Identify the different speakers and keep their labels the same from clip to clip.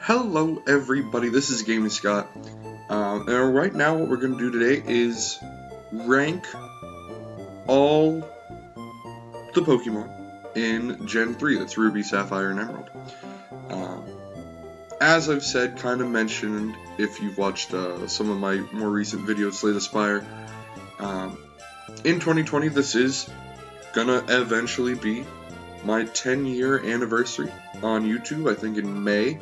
Speaker 1: Hello everybody, this is GamingScot, and right now what we're going to do today is rank all the Pokemon in Gen 3, that's Ruby, Sapphire, and Emerald. As I've said, kind of mentioned, if you've watched some of my more recent videos, Slay the Spire, in 2020 this is gonna eventually be my 10-year anniversary on YouTube, I think in May.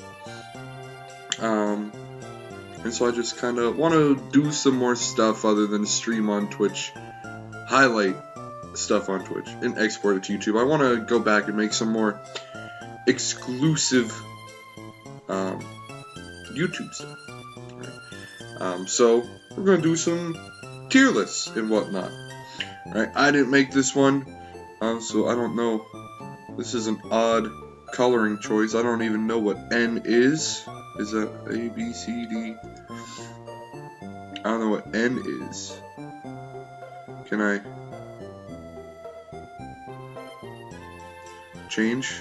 Speaker 1: And so I just kind of want to do some more stuff other than stream on Twitch, highlight stuff on Twitch, and export it to YouTube. I want to go back and make some more exclusive YouTube stuff. Right? So we're going to do some tier lists and whatnot. Right? I didn't make this one, so I don't know. This is an odd coloring choice. I don't even know what N is. Is that A, B, C, D? I don't know what N is. Can I change?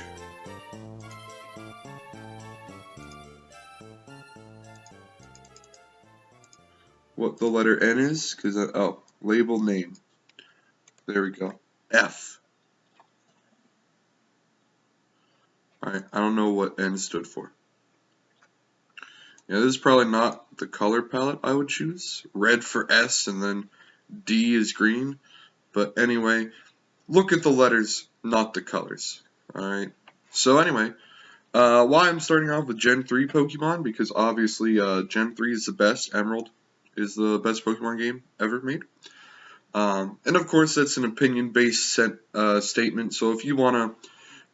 Speaker 1: What the letter N is? Oh, label name. There we go. F. Alright, I don't know what N stood for. Yeah, this is probably not the color palette I would choose. Red for S and then D is green. But anyway, look at the letters, not the colors. Alright. So anyway, why I'm starting off with Gen 3 Pokemon, because obviously Gen 3 is the best. Emerald is the best Pokemon game ever made. And of course that's an opinion-based statement, so if you want to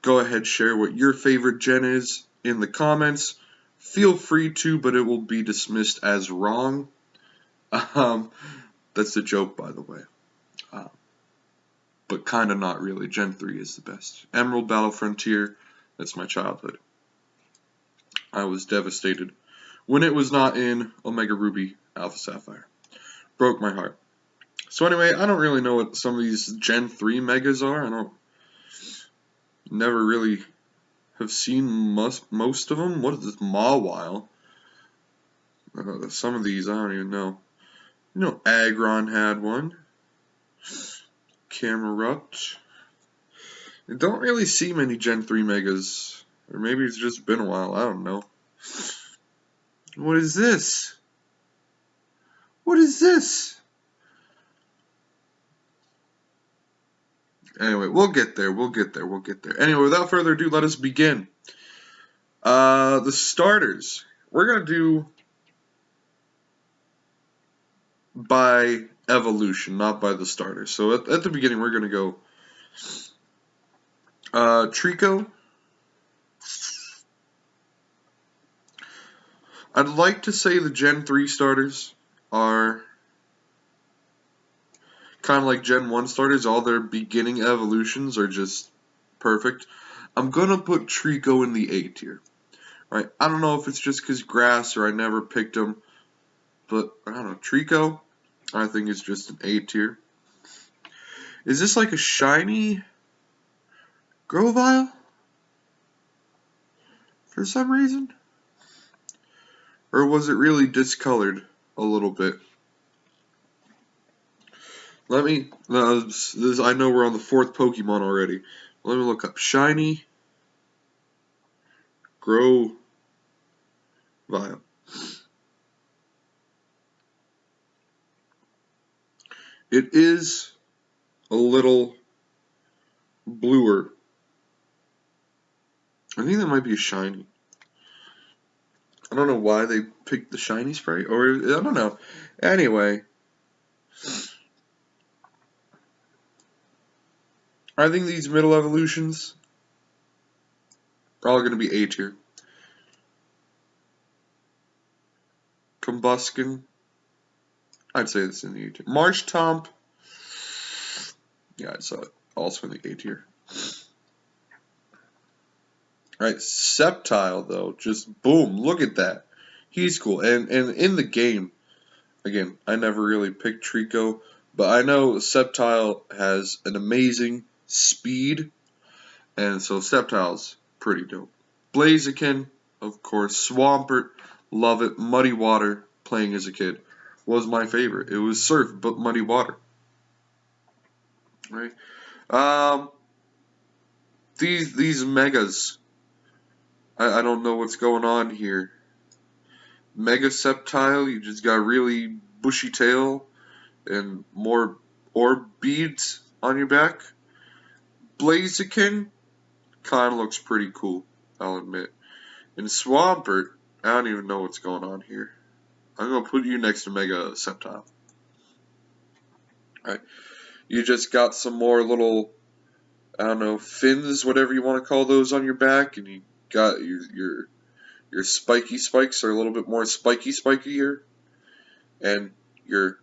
Speaker 1: go ahead share what your favorite gen is in the comments, feel free to, but it will be dismissed as wrong. That's a joke, by the way. But kind of not really. Gen 3 is the best. Emerald, Battle Frontier, that's my childhood. I was devastated when it was not in Omega Ruby, Alpha Sapphire. Broke my heart. So anyway, I don't really know what some of these Gen 3 Megas are. Never really have seen most of them. What is this, Mawile? Some of these I don't even know. You know, Aggron had one. Camerupt. I don't really see many Gen 3 Megas. Or maybe it's just been a while. I don't know. What is this? What is this? Anyway, we'll get there. Anyway, without further ado, let us begin. The starters. We're going to do by evolution, not by the starters. So at the beginning, we're going to go Trico. I'd like to say the Gen 3 starters are kind of like Gen 1 starters. All their beginning evolutions are just perfect. I'm going to put Trico in the A tier. Right? I don't know if it's just because grass or I never picked him. But, I don't know. Trico, I think it's just an A tier. Is this like a shiny Grovyle? For some reason? Or was it really discolored a little bit? Let me, I know we're on the 4th Pokemon already. Let me look up shiny Grovyle. It is a little bluer. I think that might be a shiny. I don't know why they picked the shiny spray, or I don't know. Anyway, I think these middle evolutions are all going to be A tier. Combuskin, I'd say this in the A tier. Marshtomp, yeah, I'd say it also in the A tier. Alright, Sceptile, though, just boom, look at that. He's cool. And in the game, again, I never really picked Trico, but I know Sceptile has an amazing speed, and so Sceptile's pretty dope. Blaziken, of course. Swampert, love it. Muddy Water, playing as a kid, was my favorite. It was surf, but muddy water. Right? Um, these megas, I don't know what's going on here. Mega Septile, you just got really bushy tail and more orb beads on your back. Blaziken kind of looks pretty cool, I'll admit. And Swampert, I don't even know what's going on here. I'm going to put you next to Mega Septile. Alright, you just got some more little, I don't know, fins, whatever you want to call those on your back, and you got your spiky spikes are a little bit more spiky here, and your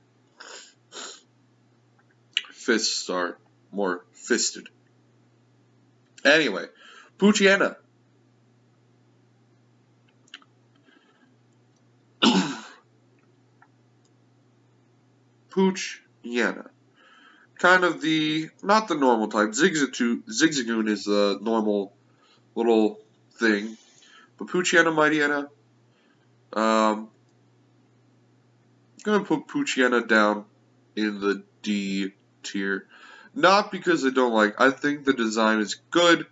Speaker 1: fists are more fisted. Anyway, Poochyena. Poochyena. Kind of not the normal type. Zigzagoon is the normal little thing. But Poochyena, Mightyena, I'm going to put Poochyena down in the D tier. Not because I think the design is good,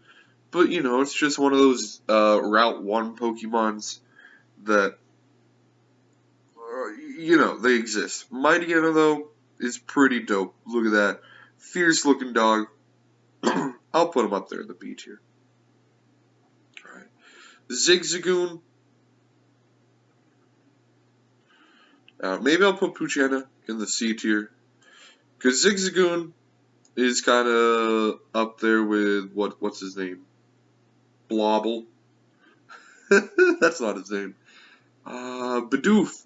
Speaker 1: but you know, it's just one of those Route 1 Pokemons that, you know, they exist. Mightyena, though, is pretty dope. Look at that. Fierce looking dog. I'll put him up there in the B tier. Alright. Zigzagoon. Maybe I'll put Poochyena in the C tier. Because Zigzagoon is kind of up there with, what's his name? Blobble. That's not his name. Bidoof.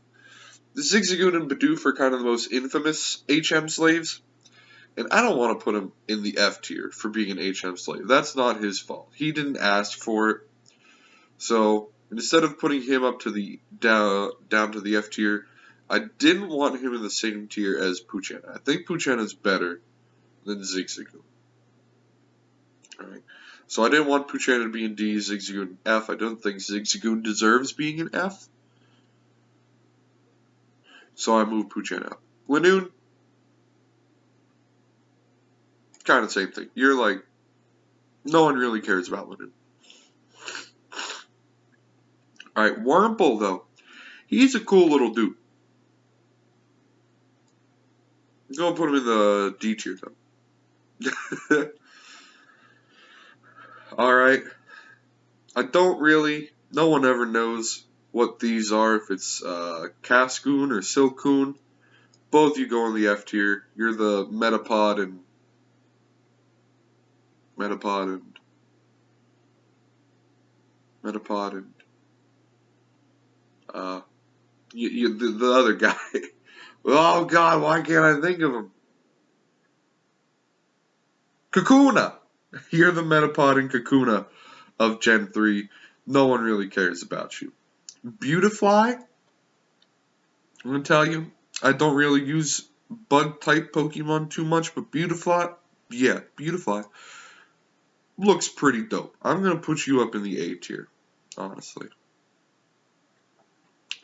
Speaker 1: Zigzagoon and Bidoof are kind of the most infamous HM slaves. And I don't want to put him in the F tier for being an HM slave. That's not his fault. He didn't ask for it. So instead of putting him up to the down to the F tier, I didn't want him in the same tier as Poochyena. I think Poochyena is better than Zigzagoon. Alright. So I didn't want Poochyena to be in D, Zigzagoon in F. I don't think Zigzagoon deserves being in F. So I moved Poochyena up. Lanoon, kind of same thing. You're like, no one really cares about Lanoon. Alright, Wurmple, though. He's a cool little dude. I'm going to put him in the D tier, though. Alright. I don't really, no one ever knows what these are, if it's Cascoon or Silcoon. Both you go in the F tier. You're the Metapod and the other guy. Oh God, why can't I think of him? Kakuna. You're the Metapod and Kakuna of Gen 3. No one really cares about you. Beautifly. I'm gonna tell you, I don't really use bug type Pokemon too much, but Beautifly, yeah, Beautifly looks pretty dope. I'm gonna put you up in the A tier, honestly.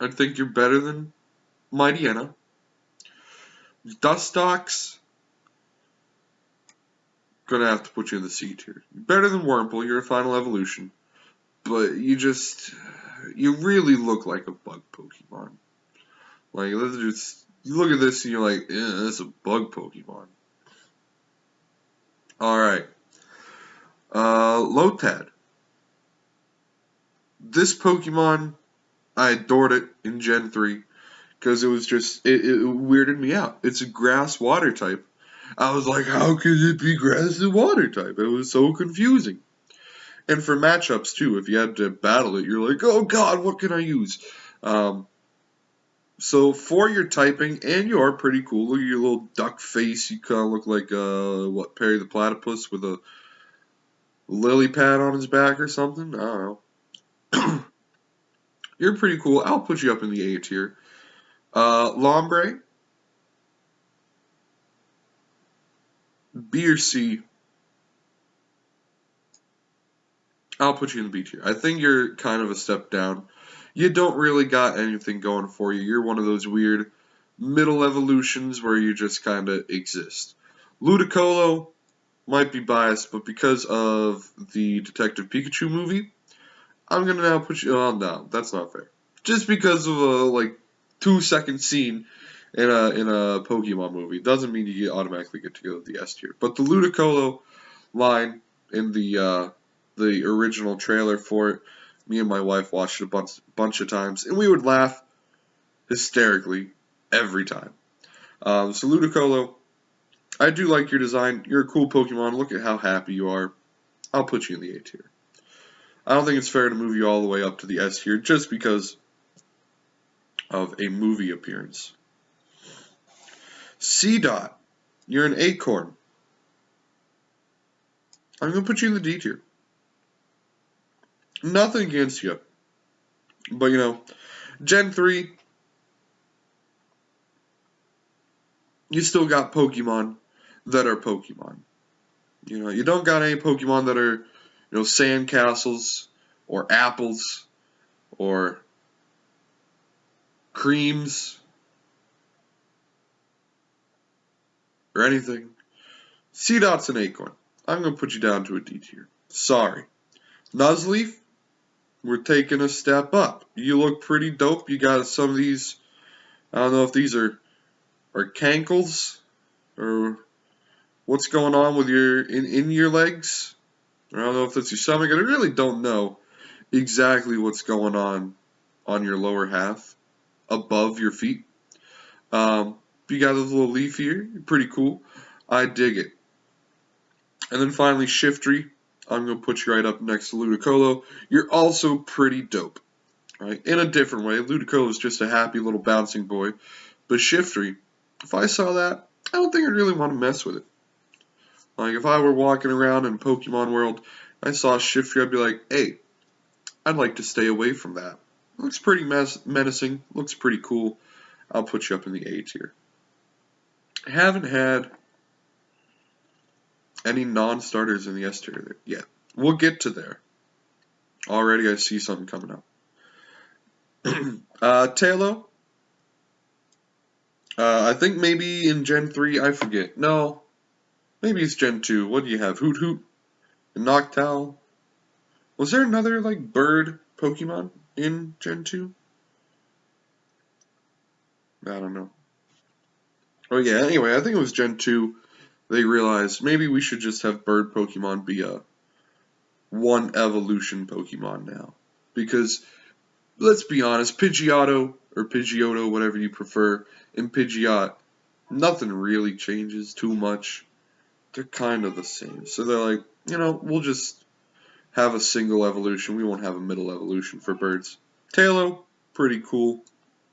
Speaker 1: I think you're better than Mightyena. Dustox, gonna have to put you in the C tier. You're better than Wurmple, you're a final evolution. But you really look like a bug Pokemon. Like, let's just, you look at this and you're like, that's a bug Pokemon. Alright. Lotad. This Pokemon, I adored it in Gen 3. Because it was just, it weirded me out. It's a grass water type. I was like, how could it be grass and water type? It was so confusing. And for matchups too, if you had to battle it, you're like, oh God, what can I use? So for your typing, and you are pretty cool. Look at your little duck face. You kind of look like, Perry the Platypus with a lily pad on his back or something? I don't know. You're pretty cool. I'll put you up in the A tier. Lombre. B or C. I'll put you in the B tier. I think you're kind of a step down. You don't really got anything going for you. You're one of those weird middle evolutions where you just kind of exist. Ludicolo might be biased, but because of the Detective Pikachu movie, I'm gonna now put you. Oh no, that's not fair. Just because of a like 2 second scene in a Pokemon movie doesn't mean you automatically get to go to the S tier. But the Ludicolo line in the original trailer for it, me and my wife watched it a bunch of times, and we would laugh hysterically every time. So Ludicolo, I do like your design. You're a cool Pokemon. Look at how happy you are. I'll put you in the A tier. I don't think it's fair to move you all the way up to the S tier just because of a movie appearance. C-Dot, you're an acorn. I'm going to put you in the D tier. Nothing against you. But, you know, Gen 3, you still got Pokemon that are Pokemon. You know, you don't got any Pokemon that are, sandcastles or apples or creams or anything. C-Dot's an acorn. I'm going to put you down to a D tier. Sorry. Nuzleaf, we're taking a step up. You look pretty dope. You got some of these, I don't know if these are cankles or what's going on with your in your legs. I don't know if that's your stomach. I really don't know exactly what's going on your lower half above your feet. You got this little leaf here. Pretty cool. I dig it. And then finally, Shiftry. I'm going to put you right up next to Ludicolo. You're also pretty dope. Right? In a different way. Ludicolo is just a happy little bouncing boy. But Shiftry, if I saw that, I don't think I'd really want to mess with it. Like, if I were walking around in Pokemon World, I saw Shiftry, I'd be like, hey, I'd like to stay away from that. Looks pretty menacing. Looks pretty cool. I'll put you up in the A tier. I haven't had any non-starters in the S tier yet. We'll get to there. Already I see something coming up. Tailo. I think maybe in Gen 3, I forget. No, maybe it's Gen 2. What do you have? Hoot Hoot? And Noctowl? Was there another, like, bird Pokemon in Gen 2? I don't know. Oh yeah, anyway, I think it was Gen 2. They realized maybe we should just have bird Pokemon be a one evolution Pokemon now. Because, let's be honest, Pidgeotto, or Pidgeotto, whatever you prefer, and Pidgeot, nothing really changes too much. They're kind of the same. So they're like, we'll just have a single evolution. We won't have a middle evolution for birds. Tailo, pretty cool.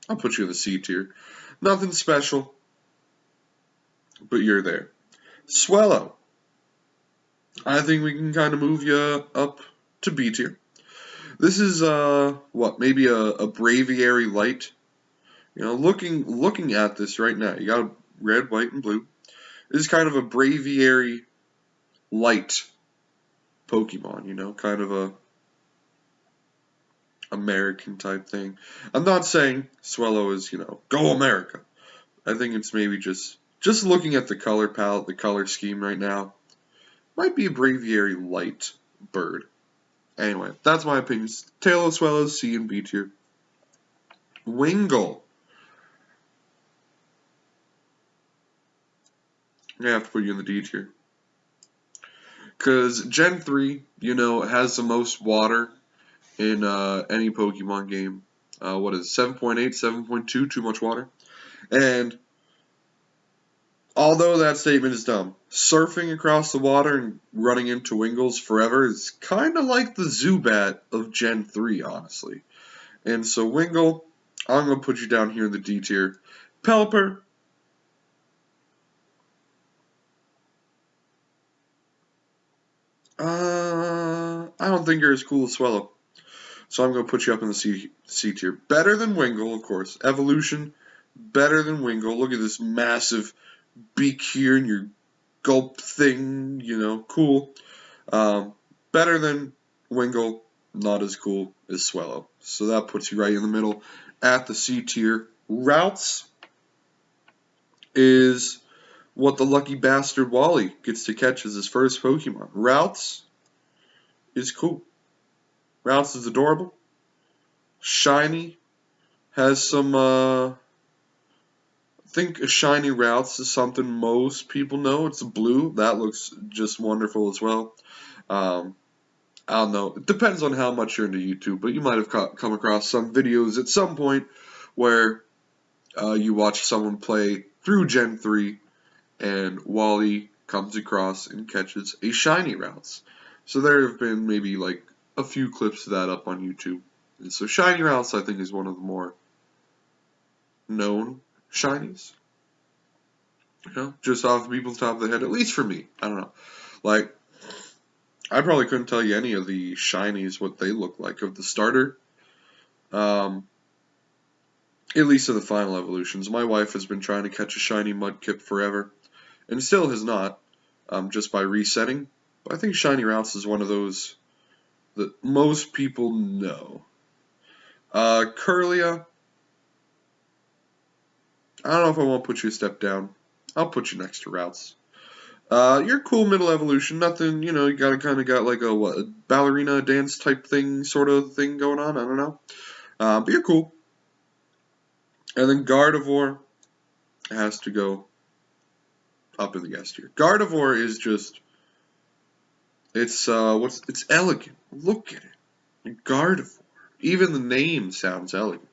Speaker 1: I'll put you in the C tier. Nothing special, but you're there. Swellow, I think we can kind of move you up to B tier. This is maybe a Braviary Light. Looking at this right now, you got red, white, and blue. This is kind of a Braviary Light Pokemon, kind of a American type thing. I'm not saying Swellow is, go America. I think it's maybe just looking at the color palette, the color scheme right now, might be a Braviary Light bird. Anyway, that's my opinion. Tailo, Swellow, C and B tier. Wingull. I'm going to have to put you in the D tier. Because Gen 3, has the most water in any Pokemon game. What is it, 7.8, 7.2, too much water? And although that statement is dumb, surfing across the water and running into Wingulls forever is kind of like the Zubat of Gen 3, honestly. And so Wingull, I'm going to put you down here in the D tier. Pelipper. I don't think you're as cool as Swellow. So I'm going to put you up in the C tier. Better than Wingull, of course. Evolution, better than Wingull. Look at this massive beak here and your gulp thing, cool. Better than Wingull, not as cool as Swellow. So that puts you right in the middle at the C tier. Routes is what the lucky bastard Wally gets to catch as his first Pokemon. Routes is cool. Routes is adorable. Shiny has some, I think a shiny Routes is something most people know. It's blue. That looks just wonderful as well. I don't know. It depends on how much you're into YouTube, but you might have come across some videos at some point where you watch someone play through Gen 3 and Wally comes across and catches a shiny Routes. So there have been maybe like a few clips of that up on YouTube. And so shiny Routes, I think, is one of the more known shinies. You know, just off the people's top of the head, at least for me. I don't know. Like, I probably couldn't tell you any of the shinies, what they look like of the starter. At least of the final evolutions. My wife has been trying to catch a shiny Mudkip forever, and still has not, just by resetting. But I think shiny Routes is one of those that most people know. Curlia, I don't know if I want to put you a step down. I'll put you next to Routes. You're cool middle evolution, nothing, you know, you kind of got like a ballerina dance type thing, sort of thing going on, I don't know. But you're cool. And then Gardevoir has to go up in the S tier. Gardevoir is just, it's elegant. Look at it. Gardevoir. Even the name sounds elegant.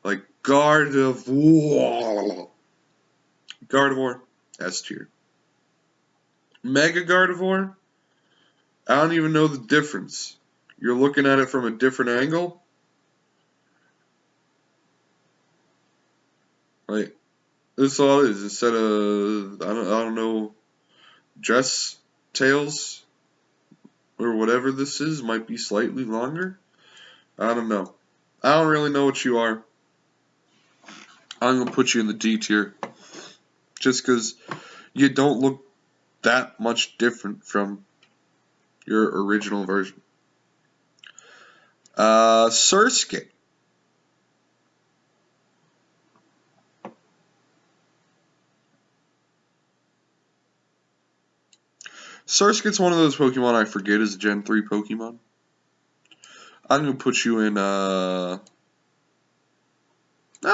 Speaker 1: Like Gardevoir. Gardevoir, S tier. Mega Gardevoir, I don't even know the difference. You're looking at it from a different angle. Like, this is all it is. Instead of, I don't know, dress tails or whatever this is, might be slightly longer. I don't know. I don't really know what you are. I'm going to put you in the D tier. Just because you don't look that much different from your original version. Surskit. Surskit's one of those Pokemon I forget is a Gen 3 Pokemon. I'm going to put you in, I'll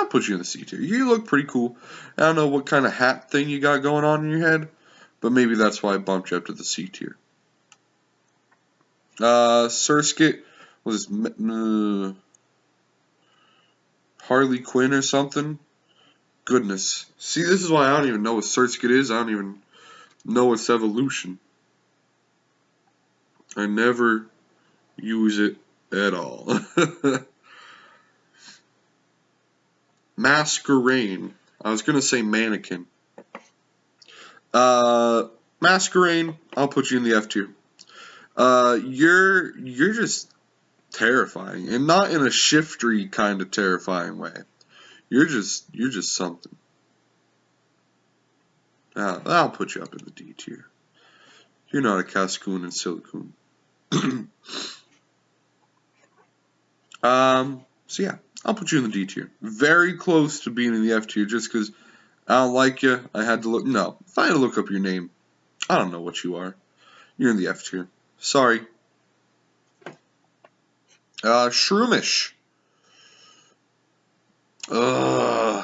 Speaker 1: put you in the C tier. You look pretty cool. I don't know what kind of hat thing you got going on in your head, but maybe that's why I bumped you up to the C tier. Surskit was Harley Quinn or something. Goodness. See, this is why I don't even know what Surskit is. I don't even know its evolution. I never use it at all. Masquerain. I was going to say Mannequin. Masquerain, I'll put you in the F tier. You're just terrifying, and not in a shiftery kind of terrifying way. You're just something. I'll put you up in the D tier. You're not a Cascoon and Silicone. So yeah, I'll put you in the D tier. Very close to being in the F tier, just because I don't like you. I had to look. No, if I had to look up your name, I don't know what you are. You're in the F tier. Sorry. Shroomish. I'm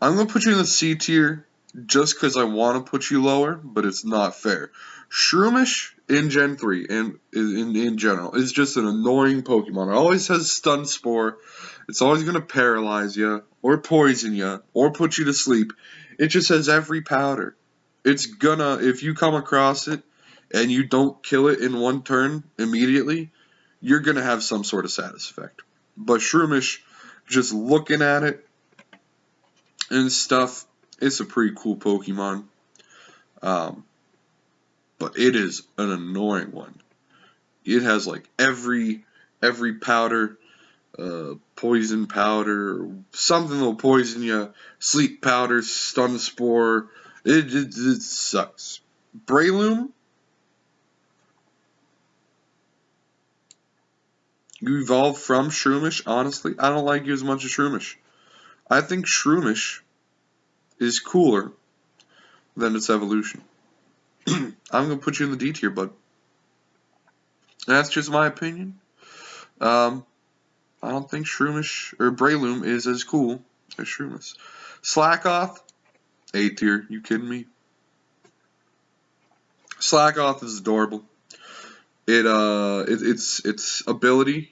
Speaker 1: going to put you in the C tier just because I want to put you lower, but it's not fair. Shroomish in Gen 3 and in general is just an annoying Pokemon. It always has Stun Spore. It's always going to paralyze you or poison you or put you to sleep. It just has every powder. It's gonna, if you come across it and you don't kill it in one turn immediately, you're going to have some sort of status effect. But Shroomish, just looking at it and stuff, it's a pretty cool Pokemon. But it is an annoying one. It has like every powder, poison powder, something that'll poison you, sleep powder, stun spore. It sucks. Breloom, You evolved from Shroomish. Honestly, I don't like you as much as Shroomish. I think Shroomish is cooler than its evolution. I'm gonna put you in the D tier, bud. That's just my opinion. I don't think Shroomish or Breloom is as cool as Shroomish. Slackoth, A tier. You kidding me? Slackoth is adorable. Its ability,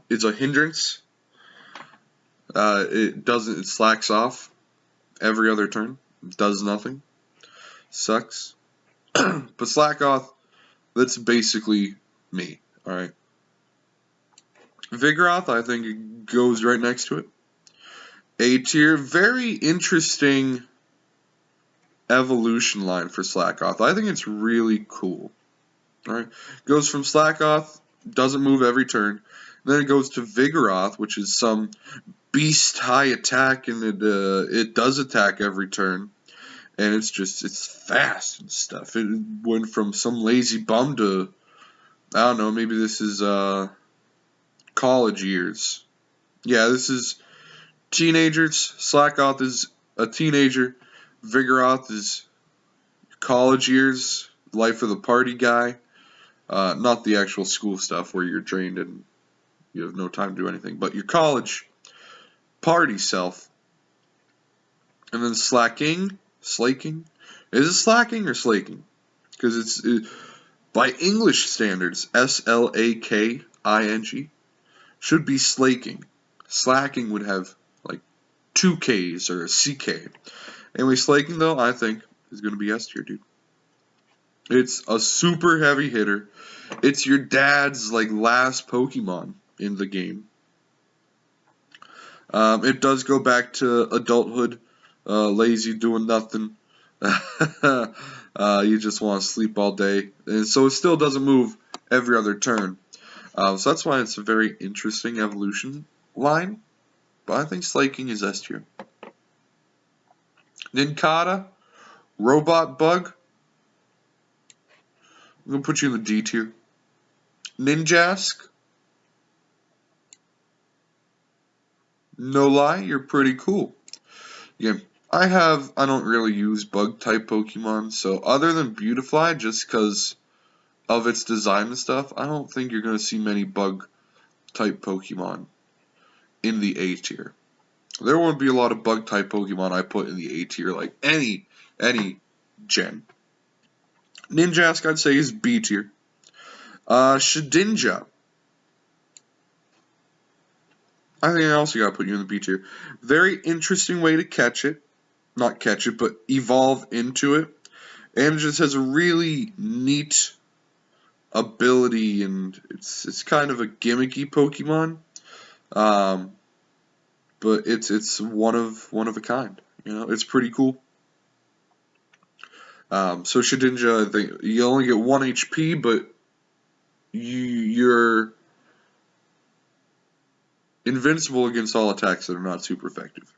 Speaker 1: is a hindrance. It slacks off every other turn. It does nothing. Sucks. But Slackoth, that's basically me. Alright. Vigoroth, I think it goes right next to it. A tier. Very interesting evolution line for Slackoth. I think it's really cool. Alright. Goes from Slackoth, doesn't move every turn. Then it goes to Vigoroth, which is some beast high attack, and it does attack every turn. And it's fast and stuff. It went from some lazy bum to, I don't know, maybe this is college years. Yeah, this is teenagers. Slackoth is a teenager. Vigoroth is college years, life of the party guy. Not the actual school stuff where you're drained and you have no time to do anything, but your college party self. And then Slaking. Is it slacking or slaking? Because by English standards, Slaking should be slaking. Slacking would have like 2 Ks or a CK. Anyway, slaking though, I think is going to be S tier, dude. It's a super heavy hitter. It's your dad's like last Pokemon in the game. It does go back to adulthood, lazy, doing nothing. You just want to sleep all day, and so it still doesn't move every other turn. So that's why it's a very interesting evolution line. But I think Slaking is S tier. Nincada, Robot Bug. I'm gonna put you in the D tier. Ninjask. No lie, you're pretty cool. Yeah, I don't really use bug type Pokemon, so other than Beautifly, just because of its design and stuff, I don't think you're going to see many bug type Pokemon in the A tier. There won't be a lot of bug type Pokemon I put in the A tier, like any gen. Ninjask, I'd say, is B tier. Shedinja. I think I also got to put you in the B tier. Very interesting way to catch it. Not catch it, but evolve into it. And it just has a really neat ability, and it's kind of a gimmicky Pokemon. But it's one of a kind. It's pretty cool. So Shedinja, I think you only get 1 HP, but you're invincible against all attacks that are not super effective.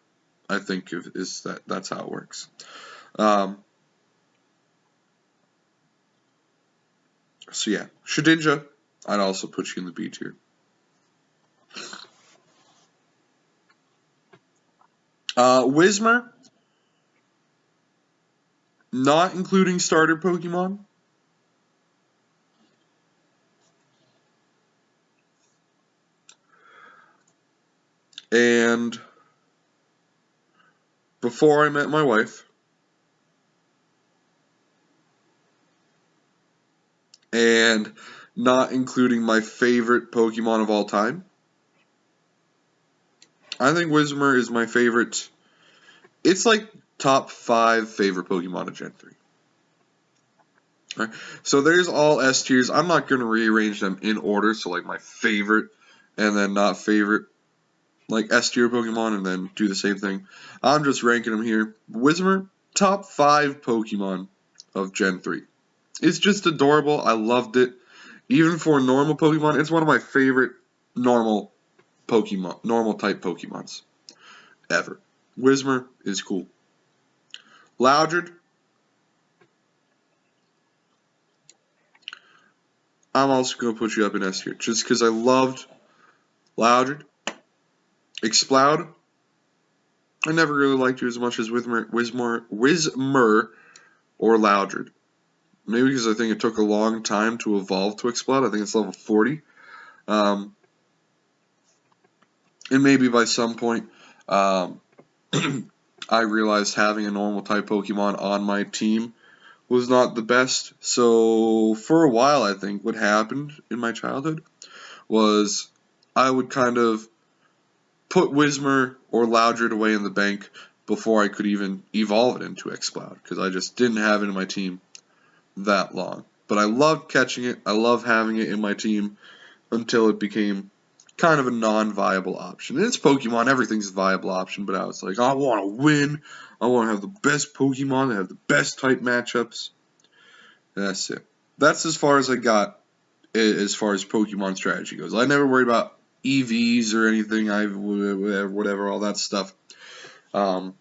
Speaker 1: I think that's how it works. So yeah, Shedinja, I'd also put you in the B tier. Whismur, not including starter Pokemon. And before I met my wife, and not including my favorite Pokemon of all time, I think Whismur is my favorite. It's like top 5 favorite Pokemon of Gen 3. Right. So there's all S tiers. I'm not going to rearrange them in order, so like my favorite and then not favorite, like S tier Pokemon, and then do the same thing. I'm just ranking them here. Whismur, top 5 Pokemon of Gen 3. It's just adorable. I loved it. Even for normal Pokemon, it's one of my favorite normal type Pokemons ever. Whismur is cool. Loudred, I'm also going to put you up in S tier, just because I loved Loudred. Exploud. I never really liked you as much as Whismur or Loudred. Maybe because I think it took a long time to evolve to Explode. I think it's level 40. And maybe by some point, I realized having a normal type Pokemon on my team was not the best. So for a while, I think what happened in my childhood was I would kind of put Whismur or Loudred away in the bank before I could even evolve it into Exploud, because I just didn't have it in my team that long. But I loved catching it. I love having it in my team until it became kind of a non-viable option. And it's Pokemon, everything's a viable option, but I was like, I want to win. I want to have the best Pokemon that have the best type matchups. And that's it. That's as far as I got as far as Pokemon strategy goes. I never worried about EVs or anything, whatever, all that stuff. But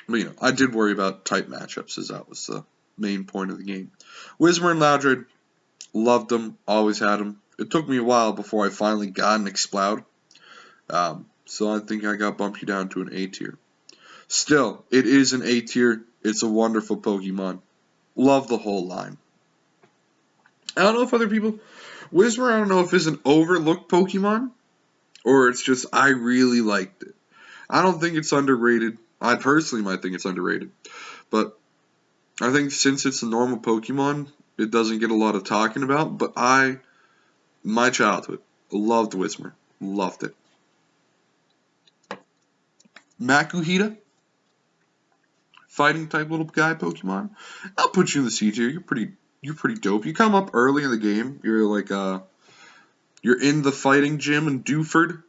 Speaker 1: you know, I did worry about type matchups, as that was the main point of the game. Whismur and Loudred, loved them, always had them. It took me a while before I finally got an Exploud. So I think I got bumped you down to an A tier. Still, it is an A tier. It's a wonderful Pokemon. Love the whole line. I don't know if other people... Whismur, I don't know if it's an overlooked Pokemon, or it's just I really liked it. I don't think it's underrated. I personally might think it's underrated. But I think since it's a normal Pokemon, it doesn't get a lot of talking about. But my childhood, loved Whismur. Loved it. Makuhita, fighting type little guy Pokemon. I'll put you in the C tier. You're pretty dope. You come up early in the game. You're like you're in the fighting gym in Dewford,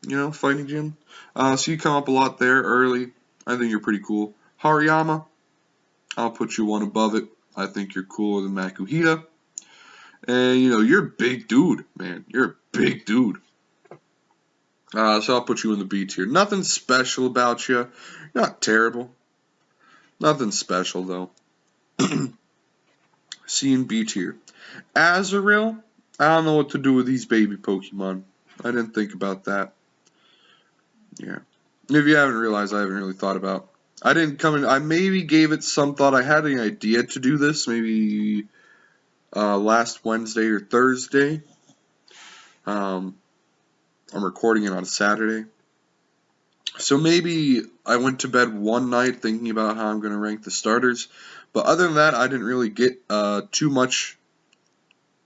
Speaker 1: you know, fighting gym. So you come up a lot there early. I think you're pretty cool. Hariyama, I'll put you one above it. I think you're cooler than Makuhita. And you know, you're a big dude, man. You're a big dude. So I'll put you in the B tier. Nothing special about you. You're not terrible. Nothing special, though. C and B tier. Azurill, I don't know what to do with these baby Pokemon. I didn't think about that. Yeah. If you haven't realized, I haven't really thought about. I didn't come in. I maybe gave it some thought. I had an idea to do this maybe last Wednesday or Thursday. I'm recording it on Saturday. So maybe I went to bed one night thinking about how I'm going to rank the starters. But other than that, I didn't really get too much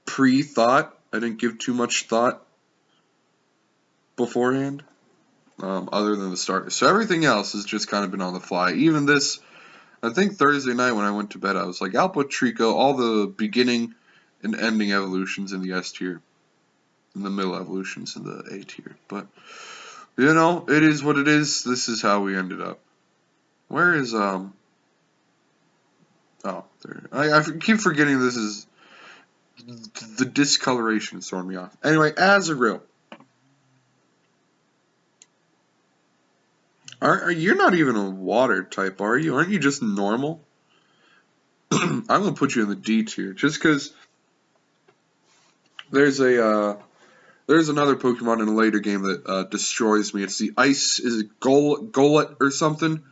Speaker 1: pre-thought. I didn't give too much thought beforehand, other than the starters. So everything else has just kind of been on the fly. Even this, I think Thursday night when I went to bed, I was like, I'll put Trico, all the beginning and ending evolutions in the S tier. And the middle evolutions in the A tier. But, you know, it is what it is. This is how we ended up. Where is, oh, there. I keep forgetting this is, the discoloration is throwing me off. Anyway, Azurill. You're not even a water type, are you? Aren't you just normal? I'm going to put you in the D tier, just because there's another Pokemon in a later game that destroys me. It's the Ice, is it Golett or something?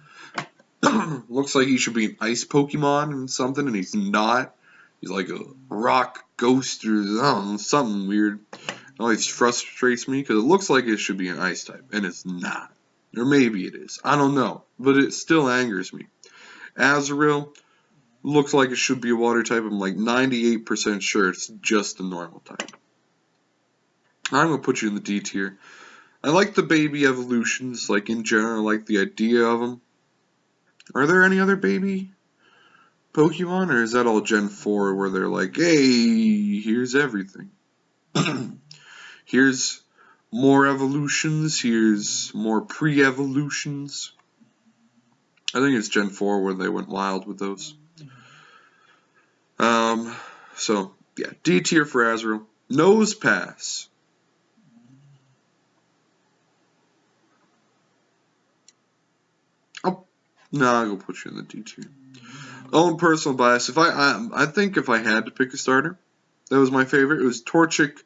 Speaker 1: Looks like he should be an Ice Pokemon and something, and he's not. He's like a rock ghost or I don't know, something weird. It always frustrates me because it looks like it should be an Ice type, and it's not. Or maybe it is. I don't know. But it still angers me. Azurill looks like it should be a water type. I'm like 98% sure it's just a normal type. I'm going to put you in the D tier. I like the baby evolutions. Like in general, I like the idea of them. Are there any other baby Pokemon? Or is that all Gen 4 where they're like, hey, here's everything. Here's more evolutions, here's more pre-evolutions. I think it's Gen 4 where they went wild with those. So, yeah, D tier for Azurill. Nose Pass. Oh, no, I'll go put you in the D tier. Own personal bias. I think if I had to pick a starter, that was my favorite. It was Torchic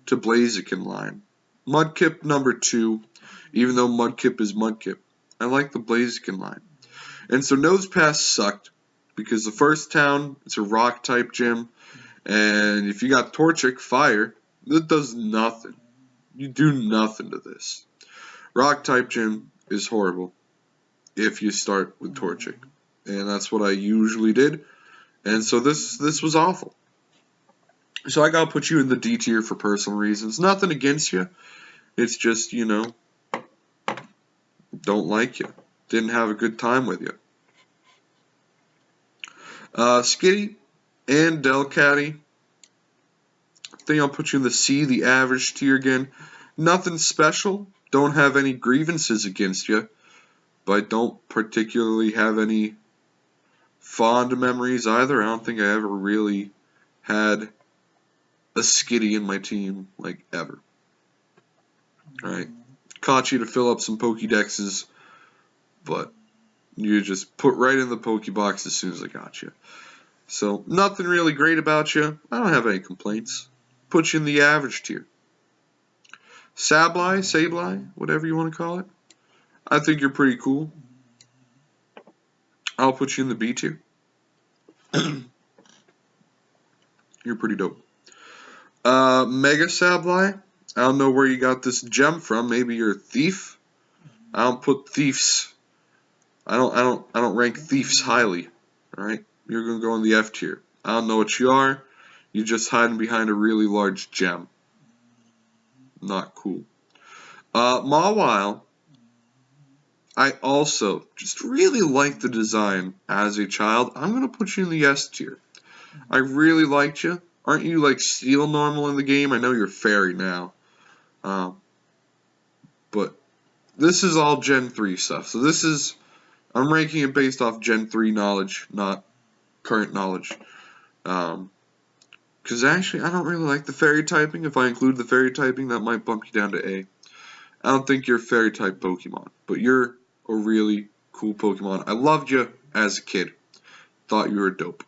Speaker 1: to Blaziken line. Mudkip number 2, even though Mudkip is Mudkip. I like the Blaziken line. And so Nosepass sucked, because the first town, it's a rock type gym, and if you got Torchic, fire, that does nothing. You do nothing to this. Rock type gym is horrible if you start with Torchic. And that's what I usually did. And so this was awful. So I gotta put you in the D tier for personal reasons. Nothing against you. It's just, you know, don't like you. Didn't have a good time with you. Skitty and Delcatty. I think I'll put you in the C, the average tier again. Nothing special. Don't have any grievances against you. But I don't particularly have any fond memories either. I don't think I ever really had a Skitty in my team, like, ever. Alright. Caught you to fill up some Pokédexes, but you just put right in the Pokebox as soon as I got you. So, nothing really great about you. I don't have any complaints. Put you in the average tier. Sableye, whatever you want to call it. I think you're pretty cool. I'll put you in the B tier. You're pretty dope. Mega Sableye. I don't know where you got this gem from. Maybe you're a thief. I don't put thieves. I don't rank thieves highly. All right, you're gonna go in the F tier. I don't know what you are. You're just hiding behind a really large gem. Not cool. Mawile. I also just really like the design as a child. I'm gonna put you in the S tier. I really liked you. Aren't you like Steel normal in the game? I know you're Fairy now. But this is all Gen 3 stuff. So this is, I'm ranking it based off Gen 3 knowledge, not current knowledge. Because actually, I don't really like the Fairy typing. If I include the Fairy typing, that might bump you down to A. I don't think you're a Fairy type Pokemon, but you're a really cool Pokemon. I loved you as a kid. Thought you were dope.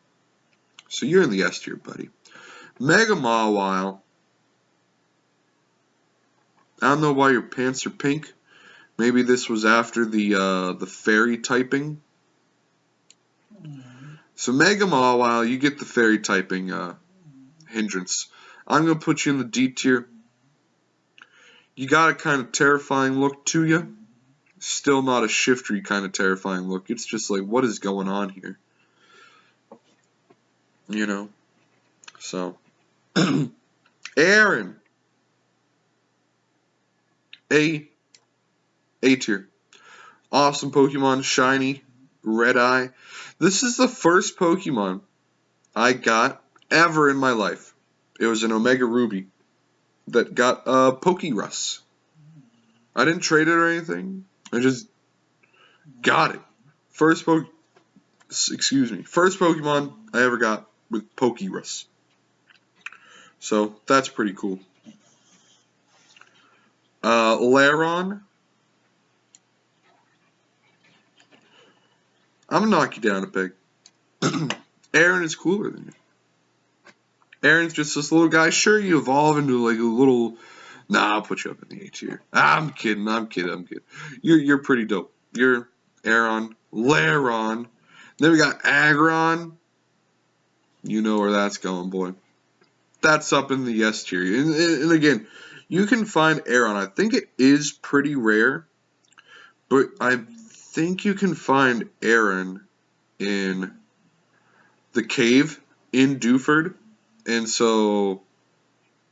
Speaker 1: So you're in the S tier, buddy. Mega Mawile. I don't know why your pants are pink. Maybe this was after the Fairy typing. So Mega Mawile, you get the Fairy typing hindrance. I'm gonna put you in the D tier. You got a kind of terrifying look to you. Still not a shifty kind of terrifying look. It's just like, what is going on here? You know. So Aaron. A tier. Awesome Pokemon, shiny, red eye. This is the first Pokemon I got ever in my life. It was an Omega Ruby that got Pokerus. I didn't trade it or anything. I just got it. First Pokemon I ever got with Pokerus. So that's pretty cool. Laron. I'm gonna knock you down a peg. Aaron is cooler than you. Aaron's just this little guy. Sure, you evolve into like a little. Nah, I'll put you up in the A tier. I'm kidding. You're pretty dope. You're Aaron, Laron. Then we got Aggron. You know where that's going, boy. That's up in the S tier. And again, you can find Aaron. I think it is pretty rare, but I think you can find Aaron in the cave in Dewford, and so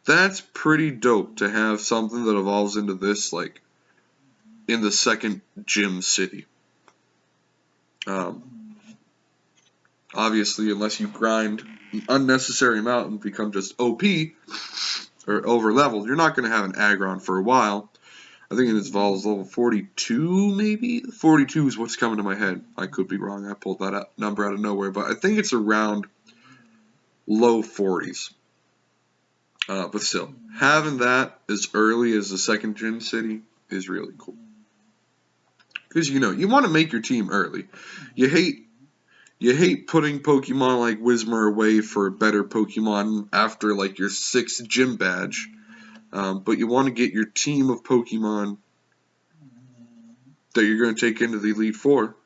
Speaker 1: that's pretty dope to have something that evolves into this, like, in the second gym city. Obviously, unless you grind an unnecessary amount and become just OP, or over-leveled, you're not going to have an Aggron for a while. I think it evolves level 42, maybe? 42 is what's coming to my head. I could be wrong. I pulled that number out of nowhere, but I think it's around low 40s. But still, having that as early as the second gym city is really cool. Because, you know, you want to make your team early. You hate putting Pokemon like Whismur away for a better Pokemon after, like, your 6th gym badge. But you want to get your team of Pokemon that you're going to take into the Elite Four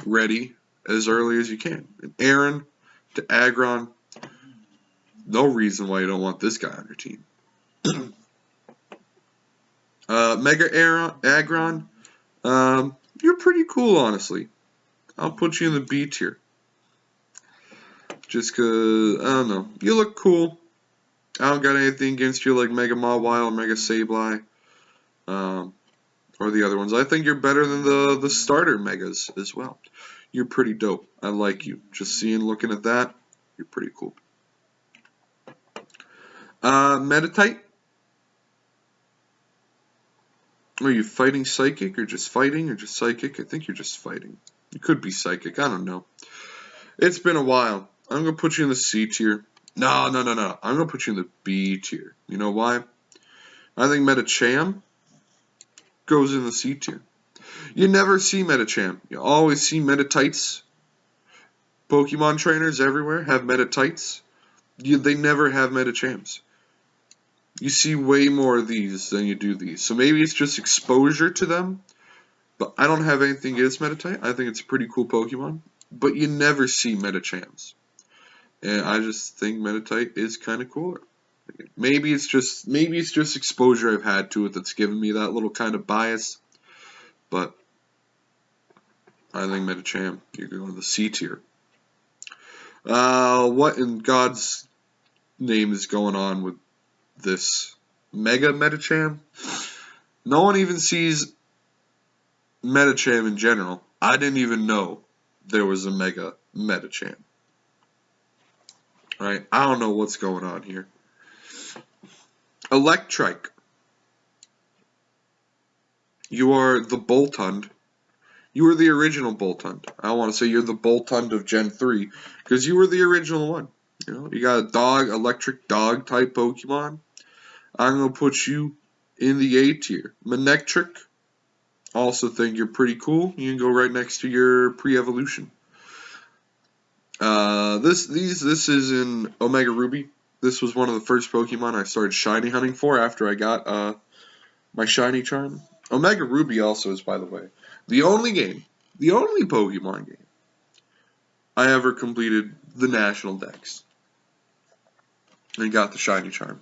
Speaker 1: ready as early as you can. And Aaron to Aggron, no reason why you don't want this guy on your team. Mega Aggron, you're pretty cool, honestly. I'll put you in the B tier. Just cause, I don't know, you look cool. I don't got anything against you like Mega Mawile or Mega Sableye, or the other ones. I think you're better than the starter Megas as well. You're pretty dope. I like you. Just looking at that, you're pretty cool. Meditite. Are you fighting Psychic or just fighting or just Psychic? I think you're just fighting. You could be Psychic. I don't know. It's been a while. I'm going to put you in the C tier. No. I'm going to put you in the B tier. You know why? I think Medicham goes in the C tier. You never see Medicham. You always see Meditites. Pokemon trainers everywhere have Meditites. They never have Medichams. You see way more of these than you do these. So maybe it's just exposure to them. But I don't have anything against Meditite. I think it's a pretty cool Pokemon. But you never see Medichams. And I just think Meditite is kind of cooler. Maybe it's just exposure I've had to it that's given me that little kind of bias. But I think Medicham, you're going to the C tier. What in God's name is going on with this Mega Medicham? No one even sees Medicham in general. I didn't even know there was a Mega Medicham. Right? I don't know what's going on here. Electrike. You are the Boltund. You were the original Boltund. I want to say you're the Boltund of Gen 3 because you were the original one. You know, you got a dog, electric dog type Pokemon. I'm going to put you in the A tier. Manectric. Also think you're pretty cool. You can go right next to your pre-evolution. This is in Omega Ruby. This was one of the first Pokemon I started shiny hunting for after I got my shiny charm. Omega Ruby also is, by the way, the only Pokemon game I ever completed the national dex and got the shiny charm.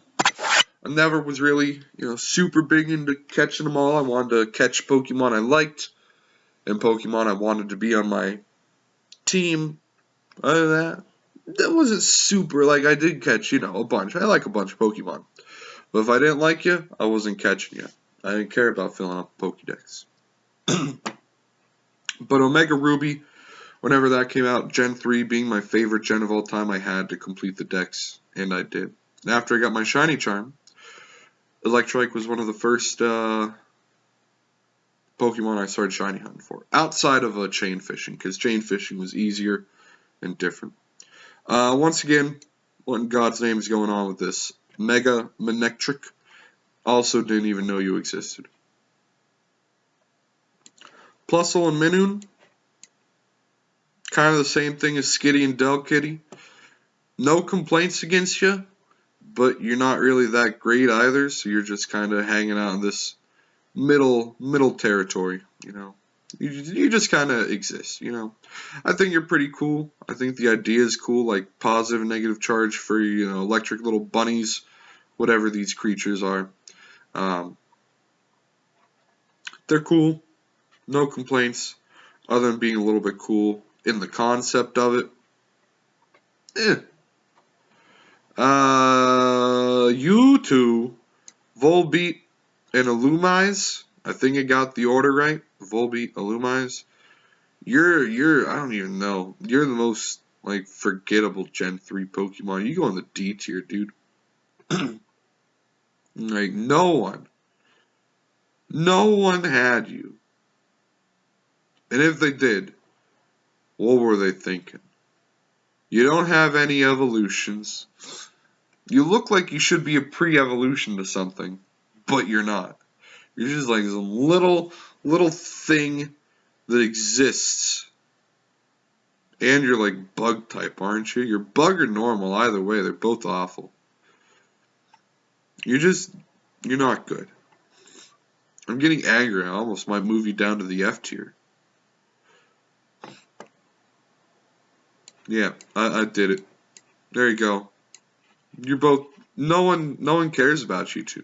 Speaker 1: I never was really, super big into catching them all. I wanted to catch Pokemon I liked and Pokemon I wanted to be on my team. Other than that wasn't super, I did catch, a bunch. I like a bunch of Pokemon. But if I didn't like you, I wasn't catching you. I didn't care about filling up Pokédex. But Omega Ruby, whenever that came out, Gen 3 being my favorite gen of all time, I had to complete the dex, and I did. And after I got my shiny charm, Electrike was one of the first Pokemon I started shiny hunting for. Outside of chain fishing, because chain fishing was easier and different. Once again, what in God's name is going on with this? Mega Manectric. Also didn't even know you existed. Plusle and Minoon. Kind of the same thing as Skitty and Delkitty. No complaints against you, but you're not really that great either, so you're just kind of hanging out in this middle territory, You just kind of exist, I think you're pretty cool. I think the idea is cool, like positive and negative charge for, electric little bunnies, whatever these creatures are. They're cool. No complaints, other than being a little bit cool in the concept of it. You two, Volbeat and Illumise. I think I got the order right. Volbeat, Illumise. You're I don't even know. You're the most forgettable Gen 3 Pokemon. You go in the D tier, dude. No one had you. And if they did, what were they thinking? You don't have any evolutions. You look like you should be a pre-evolution to something, but you're not. You're just like some little thing that exists. And you're like bug type, aren't you? You're bug or normal, either way, they're both awful. You're just You're not good. I'm getting angry. I almost might move you down to the F tier. Yeah, I did it. There you go. You're both. No one cares about you two.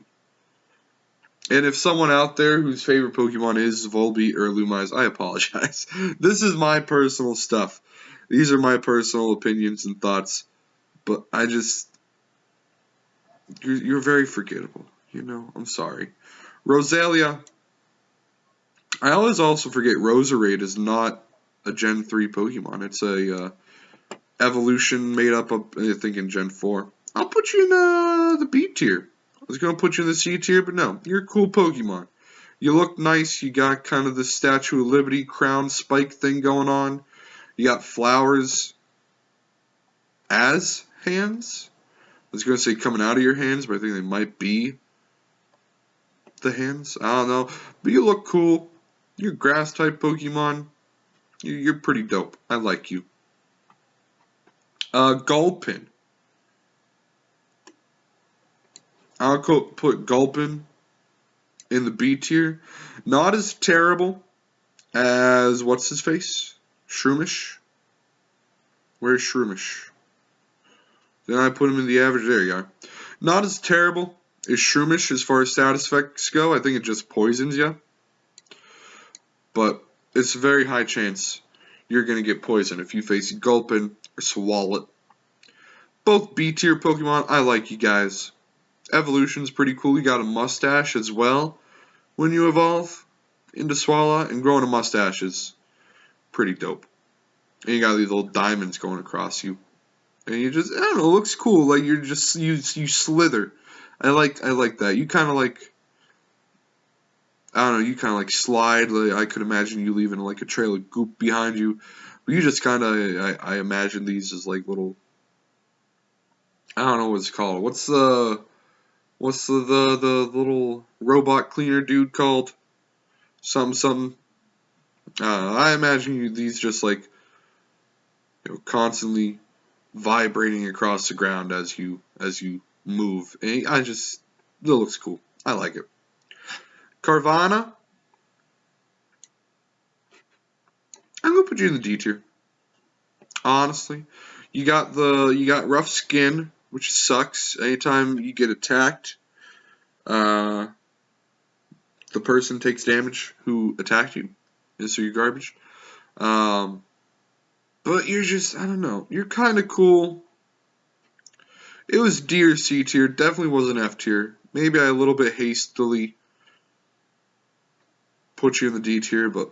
Speaker 1: And if someone out there whose favorite Pokemon is Volbeat or Lumized, I apologize. This is my personal stuff. These are my personal opinions and thoughts. But I just, you're very forgettable. You know, I'm sorry. Rosalia. I always also forget Roserade is not a Gen 3 Pokemon. It's a evolution made up of, I think, in Gen 4. I'll put you in the B tier. I was going to put you in the C tier, but no. You're a cool Pokemon. You look nice. You got kind of the Statue of Liberty crown spike thing going on. You got flowers as hands. I was going to say coming out of your hands, but I think they might be the hands. I don't know. But you look cool. You're a grass-type Pokemon. You're pretty dope. I like you. Gulpin. I'll put Gulpin in the B tier. Not as terrible as, what's his face? Shroomish? Where's Shroomish? Then I put him in the average. There you are. Not as terrible as Shroomish as far as status effects go. I think it just poisons you. But it's a very high chance you're going to get poisoned if you face Gulpin or Swalot. Both B tier Pokemon. I like you guys. Evolution's pretty cool. You got a mustache as well when you evolve into Swalot, and growing a mustache is pretty dope. And you got these little diamonds going across you. And you just, I don't know, it looks cool. Like you're just, you slither. I like that. You kind of like, I don't know, you kind of like slide. Like, I could imagine you leaving like a trail of goop behind you. But you just kind of, I imagine these as like little, I don't know what it's called. What's the little robot cleaner dude called? Something. I imagine these just like, you know, constantly vibrating across the ground as you move. And it looks cool. I like it. Carvana. I'm gonna put you in the D tier. Honestly, you got rough skin, which sucks. Anytime you get attacked, the person takes damage who attacked you, and so you're garbage. But you're just, I don't know, you're kind of cool. It was D or C tier, definitely wasn't F tier. Maybe I a little bit hastily put you in the D tier, but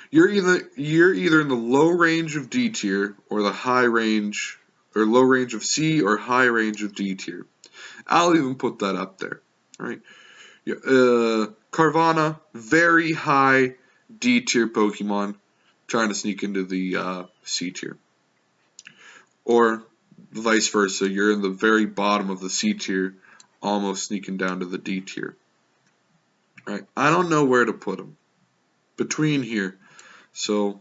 Speaker 1: you're either in the low range of D tier or the high range, or low range of C or high range of D tier. I'll even put that up there. All right. Yeah, Carvana, very high D tier Pokemon, trying to sneak into the C tier. Or vice versa, you're in the very bottom of the C tier, almost sneaking down to the D tier. Right? I don't know where to put them between here, so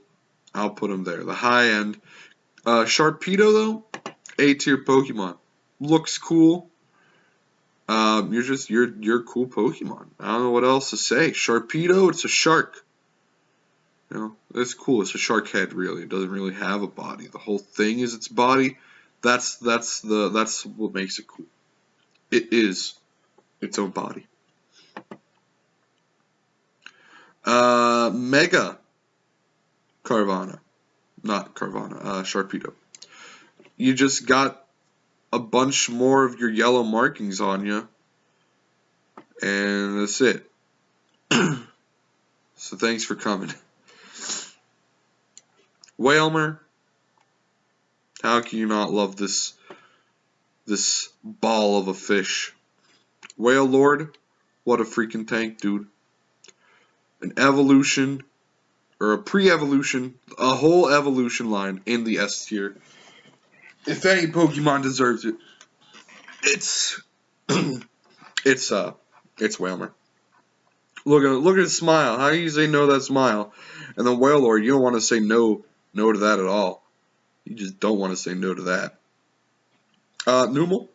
Speaker 1: I'll put them there. The high end. Sharpedo though, A tier Pokemon, looks cool. You're a cool Pokemon. I don't know what else to say. Sharpedo, it's a shark. You know, it's cool. It's a shark head, really. It doesn't really have a body. The whole thing is its body. That's what makes it cool. It is its own body. Mega Carvana. Not Carvana, Sharpedo. You just got a bunch more of your yellow markings on you. And that's it. So thanks for coming. Wailmer. How can you not love this ball of a fish? Whale Lord. What a freaking tank, dude. An evolution, or a pre-evolution, a whole evolution line in the S tier. If any Pokemon deserves it, it's Wailmer. Look at his smile. How do you say no to that smile? And then Wailord, you don't want to say no to that at all. You just don't want to say no to that. Numel.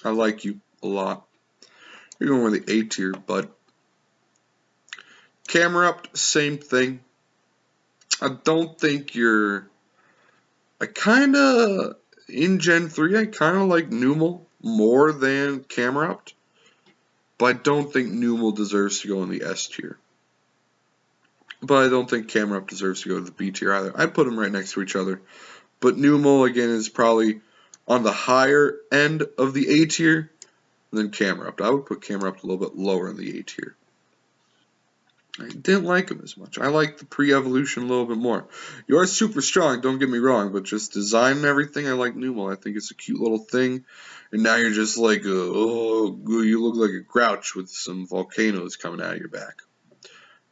Speaker 1: I like you a lot. You're going with the A tier, but Camera Up, same thing. I don't think you're... in Gen 3, I kind of like Numal more than Camera Up, but I don't think Numal deserves to go in the S tier. But I don't think Camera Up deserves to go to the B tier either. I'd put them right next to each other. But Numal, again, is probably on the higher end of the A tier than Camera Up. I would put Camera Up a little bit lower in the A tier. I didn't like him as much. I like the pre-evolution a little bit more. You are super strong, don't get me wrong, but just design and everything, I like Numal. I think it's a cute little thing. And now you're just like, oh, you look like a grouch with some volcanoes coming out of your back.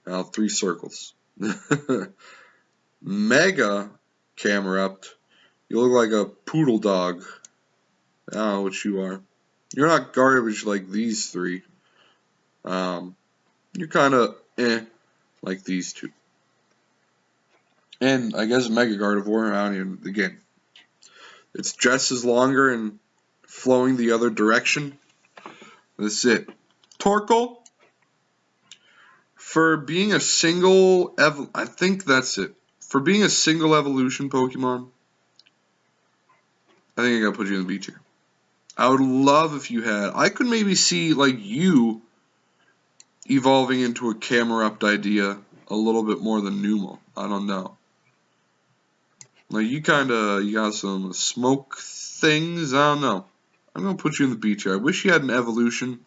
Speaker 1: Now 3 circles. Mega Camera Up. You look like a poodle dog. I don't know what you are. You're not garbage like these 3. You're kind of like these 2. And I guess Mega Gardevoir, I don't even, again, its dress is longer and flowing the other direction. That's it. Torkoal, for being a single, I think that's it. For being a single evolution Pokemon, I think I gotta put you in the B tier. I would love if you had, I could maybe see like you evolving into a Camera Up idea a little bit more than Numal. I don't know. Like you got some smoke things. I don't know. I'm gonna put you in the B tier. I wish you had an evolution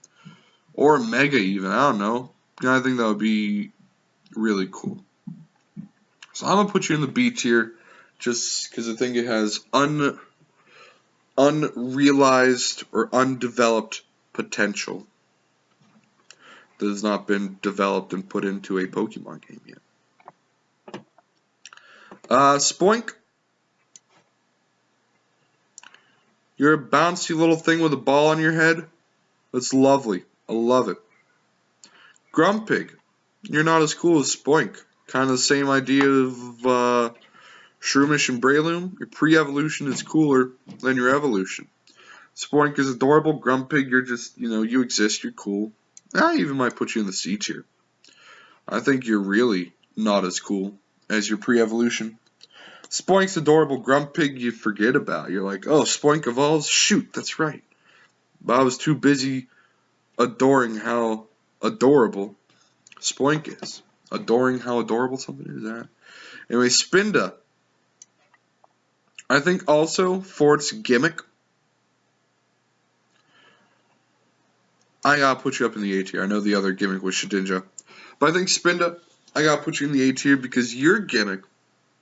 Speaker 1: or a Mega even. I don't know. I think that would be really cool. So I'm gonna put you in the B tier just because I think it has unrealized or undeveloped potential that has not been developed and put into a Pokemon game yet. Spoink. You're a bouncy little thing with a ball on your head. That's lovely. I love it. Grumpig. You're not as cool as Spoink. Kind of the same idea of Shroomish and Breloom. Your pre-evolution is cooler than your evolution. Spoink is adorable. Grumpig, you're just, you exist. You're cool. I even might put you in the C tier. I think you're really not as cool as your pre-evolution. Spoink's adorable. Grumpig you forget about. You're like, oh, Spoink evolves? Shoot, that's right. But I was too busy adoring how adorable Spoink is. Adoring how adorable something is. Anyway, Spinda. I think also for its gimmick, I gotta put you up in the A tier. I know the other gimmick was Shedinja. But I think Spinda, I gotta put you in the A tier because your gimmick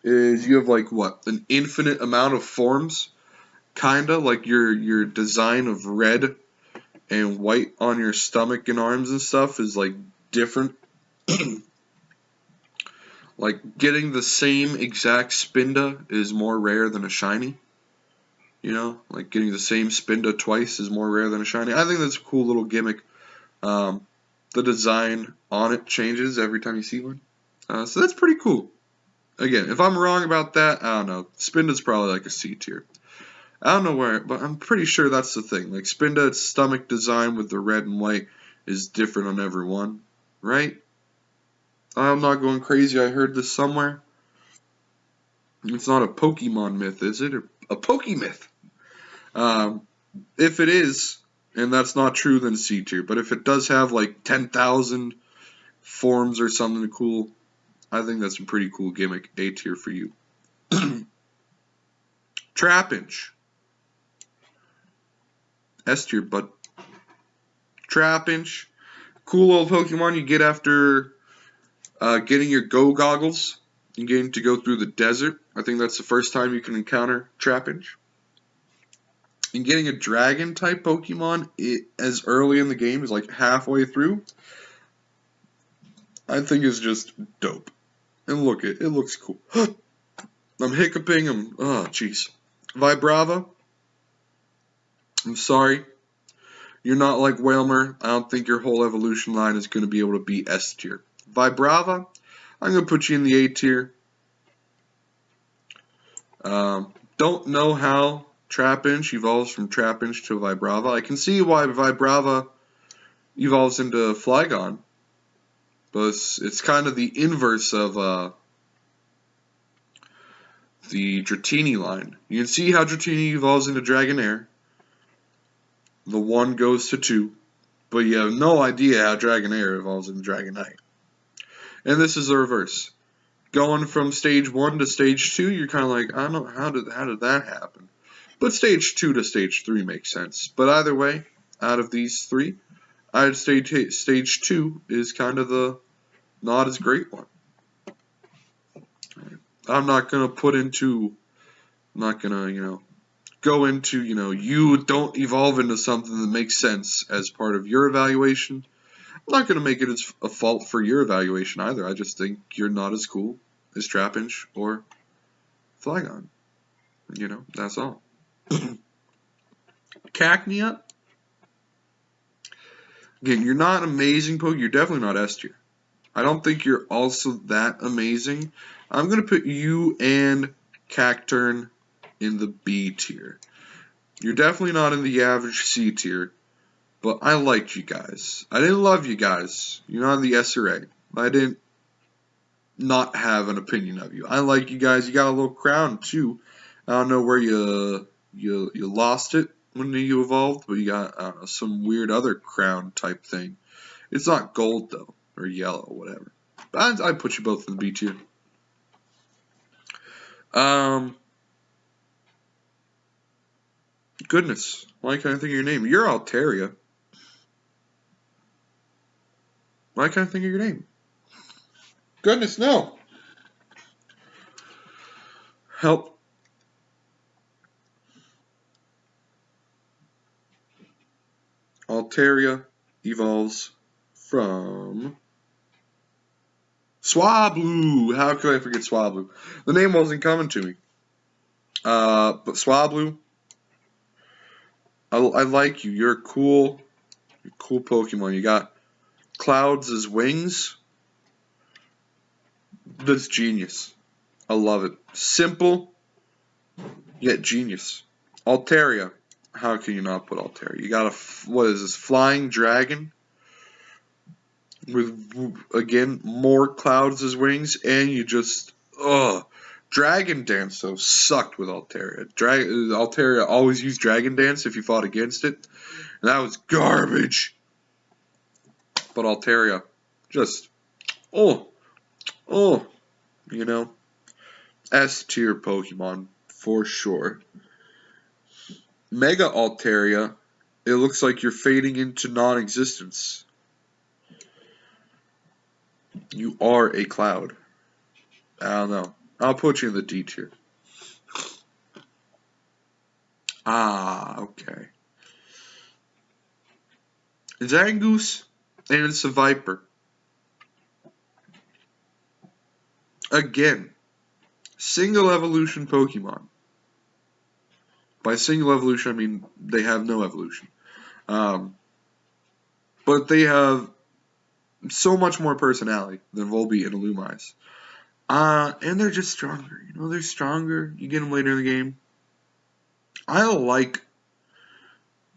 Speaker 1: is you have like what? An infinite amount of forms? Kinda like your design of red and white on your stomach and arms and stuff is like different. Like getting the same exact Spinda is more rare than a shiny. Like getting the same Spinda twice is more rare than a shiny. I think that's a cool little gimmick. The design on it changes every time you see one. So that's pretty cool. Again, if I'm wrong about that, I don't know. Spinda's probably like a C tier. I don't know where, but I'm pretty sure that's the thing. Like Spinda's stomach design with the red and white is different on every one, right? I'm not going crazy. I heard this somewhere. It's not a Pokemon myth, is it? Or a Pokemyth. If it is, and that's not true, then C tier. But if it does have like 10,000 forms or something cool, I think that's a pretty cool gimmick. A tier for you. Trapinch. S tier, but Trapinch. Cool little Pokemon you get after getting your Go Goggles and getting to go through the desert. I think that's the first time you can encounter Trapinch. And getting a dragon type Pokemon as early in the game as like halfway through, I think is just dope. And look, it looks cool. I'm hiccuping. Oh, jeez. Vibrava. I'm sorry. You're not like Whalmer. I don't think your whole evolution line is going to be able to be S tier. Vibrava, I'm going to put you in the A tier. Don't know how Trapinch evolves from Trapinch to Vibrava. I can see why Vibrava evolves into Flygon, but it's kind of the inverse of the Dratini line. You can see how Dratini evolves into Dragonair. The 1 goes to 2, but you have no idea how Dragonair evolves into Dragonite. And this is the reverse. Going from stage 1 to stage 2, you're kind of like, I don't know, how did that happen? But stage 2 to stage 3 makes sense. But either way, out of these 3, I'd say stage 2 is kind of the not as great one. I'm not going to go into, you don't evolve into something that makes sense as part of your evaluation. I'm not going to make it as a fault for your evaluation either. I just think you're not as cool as Trapinch or Flygon. That's all. Cacnea. Again, you're not amazing, Poke. You're definitely not S tier. I don't think you're also that amazing. I'm going to put you and Cacturn in the B tier. You're definitely not in the average C tier, but I liked you guys. I didn't love you guys. You're not in the S or A. I didn't not have an opinion of you. I like you guys. You got a little crown too. I don't know where you lost it when you evolved, but you got some weird other crown type thing. It's not gold though, or yellow, whatever. But I'd put you both in the B tier. Goodness, why can't I think of your name? You're Altaria. Why can't I think of your name? Goodness, no. Help. Altaria evolves from Swablu. How could I forget Swablu? The name wasn't coming to me. But Swablu, I like you. You're a cool Pokemon. You got clouds as wings. That's genius. I love it. Simple, yet genius. Altaria. How can you not put Altaria? You got what is this? Flying dragon with, again, more clouds as wings, and you just, Dragon Dance, though, sucked with Altaria. Altaria always used Dragon Dance if you fought against it, and that was garbage. But Altaria, just, S tier Pokemon, for sure. Mega Altaria, it looks like you're fading into non-existence. You are a cloud. I don't know. I'll put you in the D tier. Okay. Zangoose, and it's a Viper. Again, single evolution Pokemon. By single evolution, I mean they have no evolution. But they have so much more personality than Volbeat and Illumise. And they're just stronger. They're stronger. You get them later in the game. I like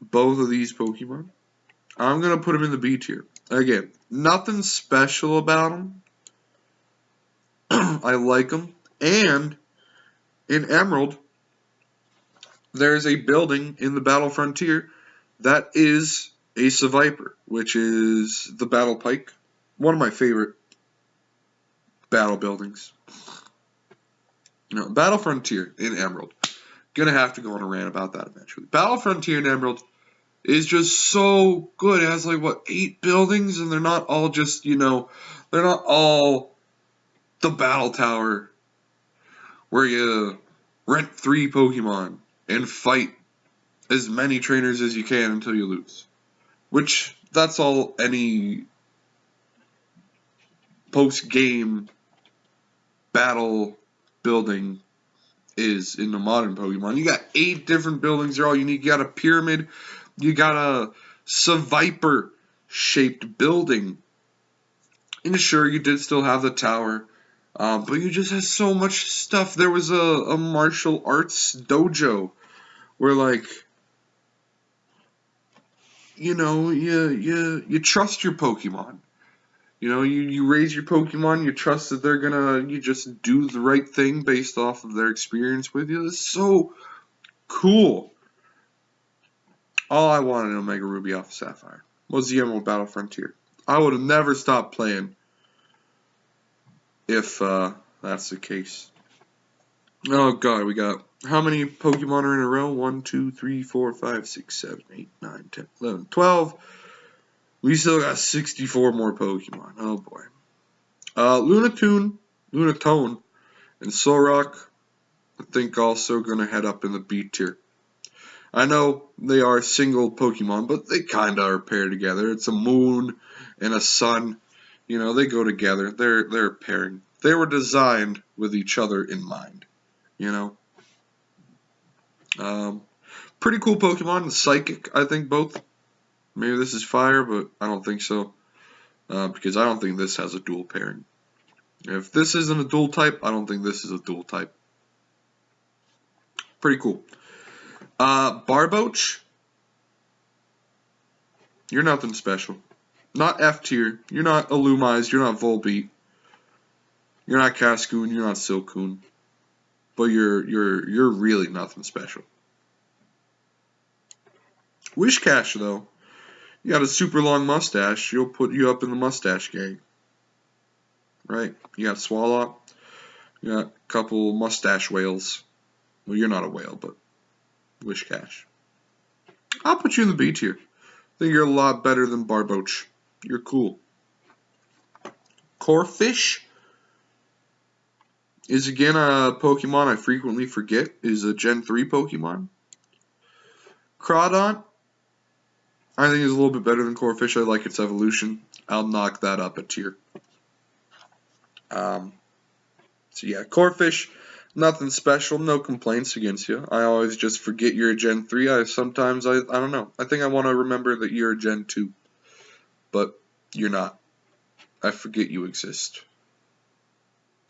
Speaker 1: both of these Pokemon. I'm going to put them in the B tier. Again, nothing special about them. I like them. And in Emerald, there's a building in the Battle Frontier that is a Seviper, which is the Battle Pike. One of my favorite battle buildings. Battle Frontier in Emerald. Gonna have to go on a rant about that eventually. Battle Frontier in Emerald is just so good. It has 8 buildings, and they're not all just, they're not all the Battle Tower where you rent 3 Pokemon and fight as many trainers as you can until you lose. Which, that's all any post-game battle building is in the modern Pokemon. You got 8 different buildings. They're all unique. You got a pyramid. You got a Seviper-shaped building. And sure, you did still have the tower. But you just had so much stuff. There was a martial arts dojo where like, you trust your Pokemon. You raise your Pokemon, you trust that you just do the right thing based off of their experience with you. It's so cool. All I wanted in Omega Ruby Alpha Sapphire was the Emerald Battle Frontier. I would have never stopped playing if that's the case. Oh god, we got how many Pokemon are in a row? 1, 2, 3, 4, 5, 6, 7, 8, 9, 10, 11, 12. We still got 64 more Pokemon. Oh boy. Lunatone, and Solrock, I think also going to head up in the B tier. I know they are single Pokemon, but they kind of are paired together. It's a moon and a sun. They go together. They're a pairing. They were designed with each other in mind. Pretty cool Pokemon. Psychic, I think both. Maybe this is fire, but I don't think so. Because I don't think this has a dual pairing. If this isn't a dual type, I don't think this is a dual type. Pretty cool. Barboach, you're nothing special. Not F tier. You're not Illumise. You're not Volbeat. You're not Cascoon. You're not Silcoon. But you're really nothing special. Wishcash, though, you got a super long mustache. She'll put you up in the mustache gang. Right? You got Swallow. You got a couple mustache whales. Well, you're not a whale, but Wishcash. I'll put you in the B tier. I think you're a lot better than Barboach. You're cool. Corphish is again a Pokemon I frequently forget. Is a Gen 3 Pokemon. Crawdont, I think is a little bit better than Corphish. I like its evolution. I'll knock that up a tier. So yeah, Corphish, nothing special, no complaints against you. I always just forget you're a Gen 3. I don't know. I think I want to remember that you're a Gen 2. But you're not. I forget you exist.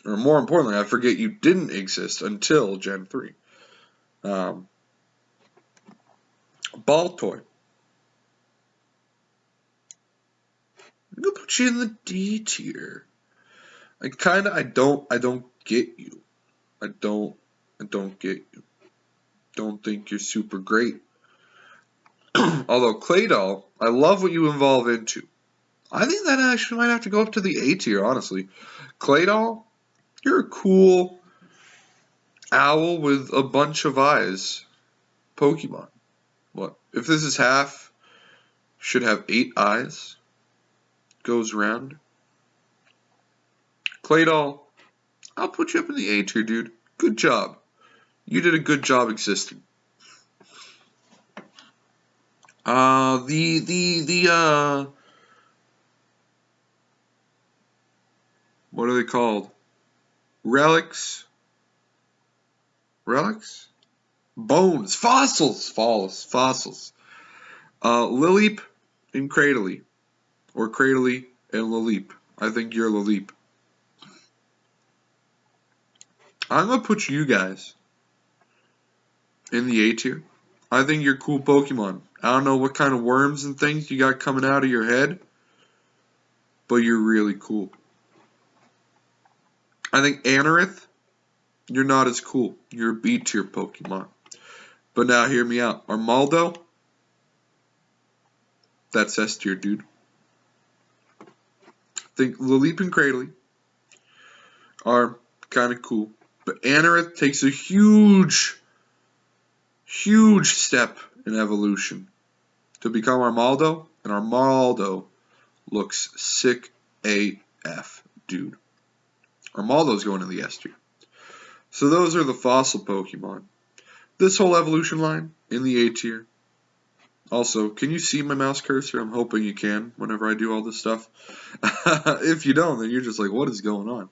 Speaker 1: Or more importantly, I forget you didn't exist until Gen 3. Baltoy. I'm gonna put you in the D tier. I don't get you. I don't get you. Don't think you're super great. Although Claydol, I love what you evolve into. I think that actually might have to go up to the A tier, honestly. Claydol, you're a cool owl with a bunch of eyes. Pokemon. What? If this is half, should have 8 eyes. Goes round. Claydol, I'll put you up in the A tier, dude. Good job. You did a good job existing. What are they called? Relics? Bones. Fossils. Lileep and Cradily. Or Cradily and Lileep. I think you're Lileep. I'm going to put you guys in the A tier. I think you're cool Pokemon. I don't know what kind of worms and things you got coming out of your head, but you're really cool. I think Anorith, you're not as cool. You're a B tier Pokemon. But now hear me out. Armaldo, that's S tier, dude. I think Lileep and Cradily are kind of cool. But Anorith takes a huge step in evolution to become Armaldo, and Armaldo looks sick AF, dude. Armaldo's going in the S tier. So those are the fossil Pokemon. This whole evolution line in the A tier. Also, can you see my mouse cursor? I'm hoping you can whenever I do all this stuff. If you don't, then you're just like, what is going on?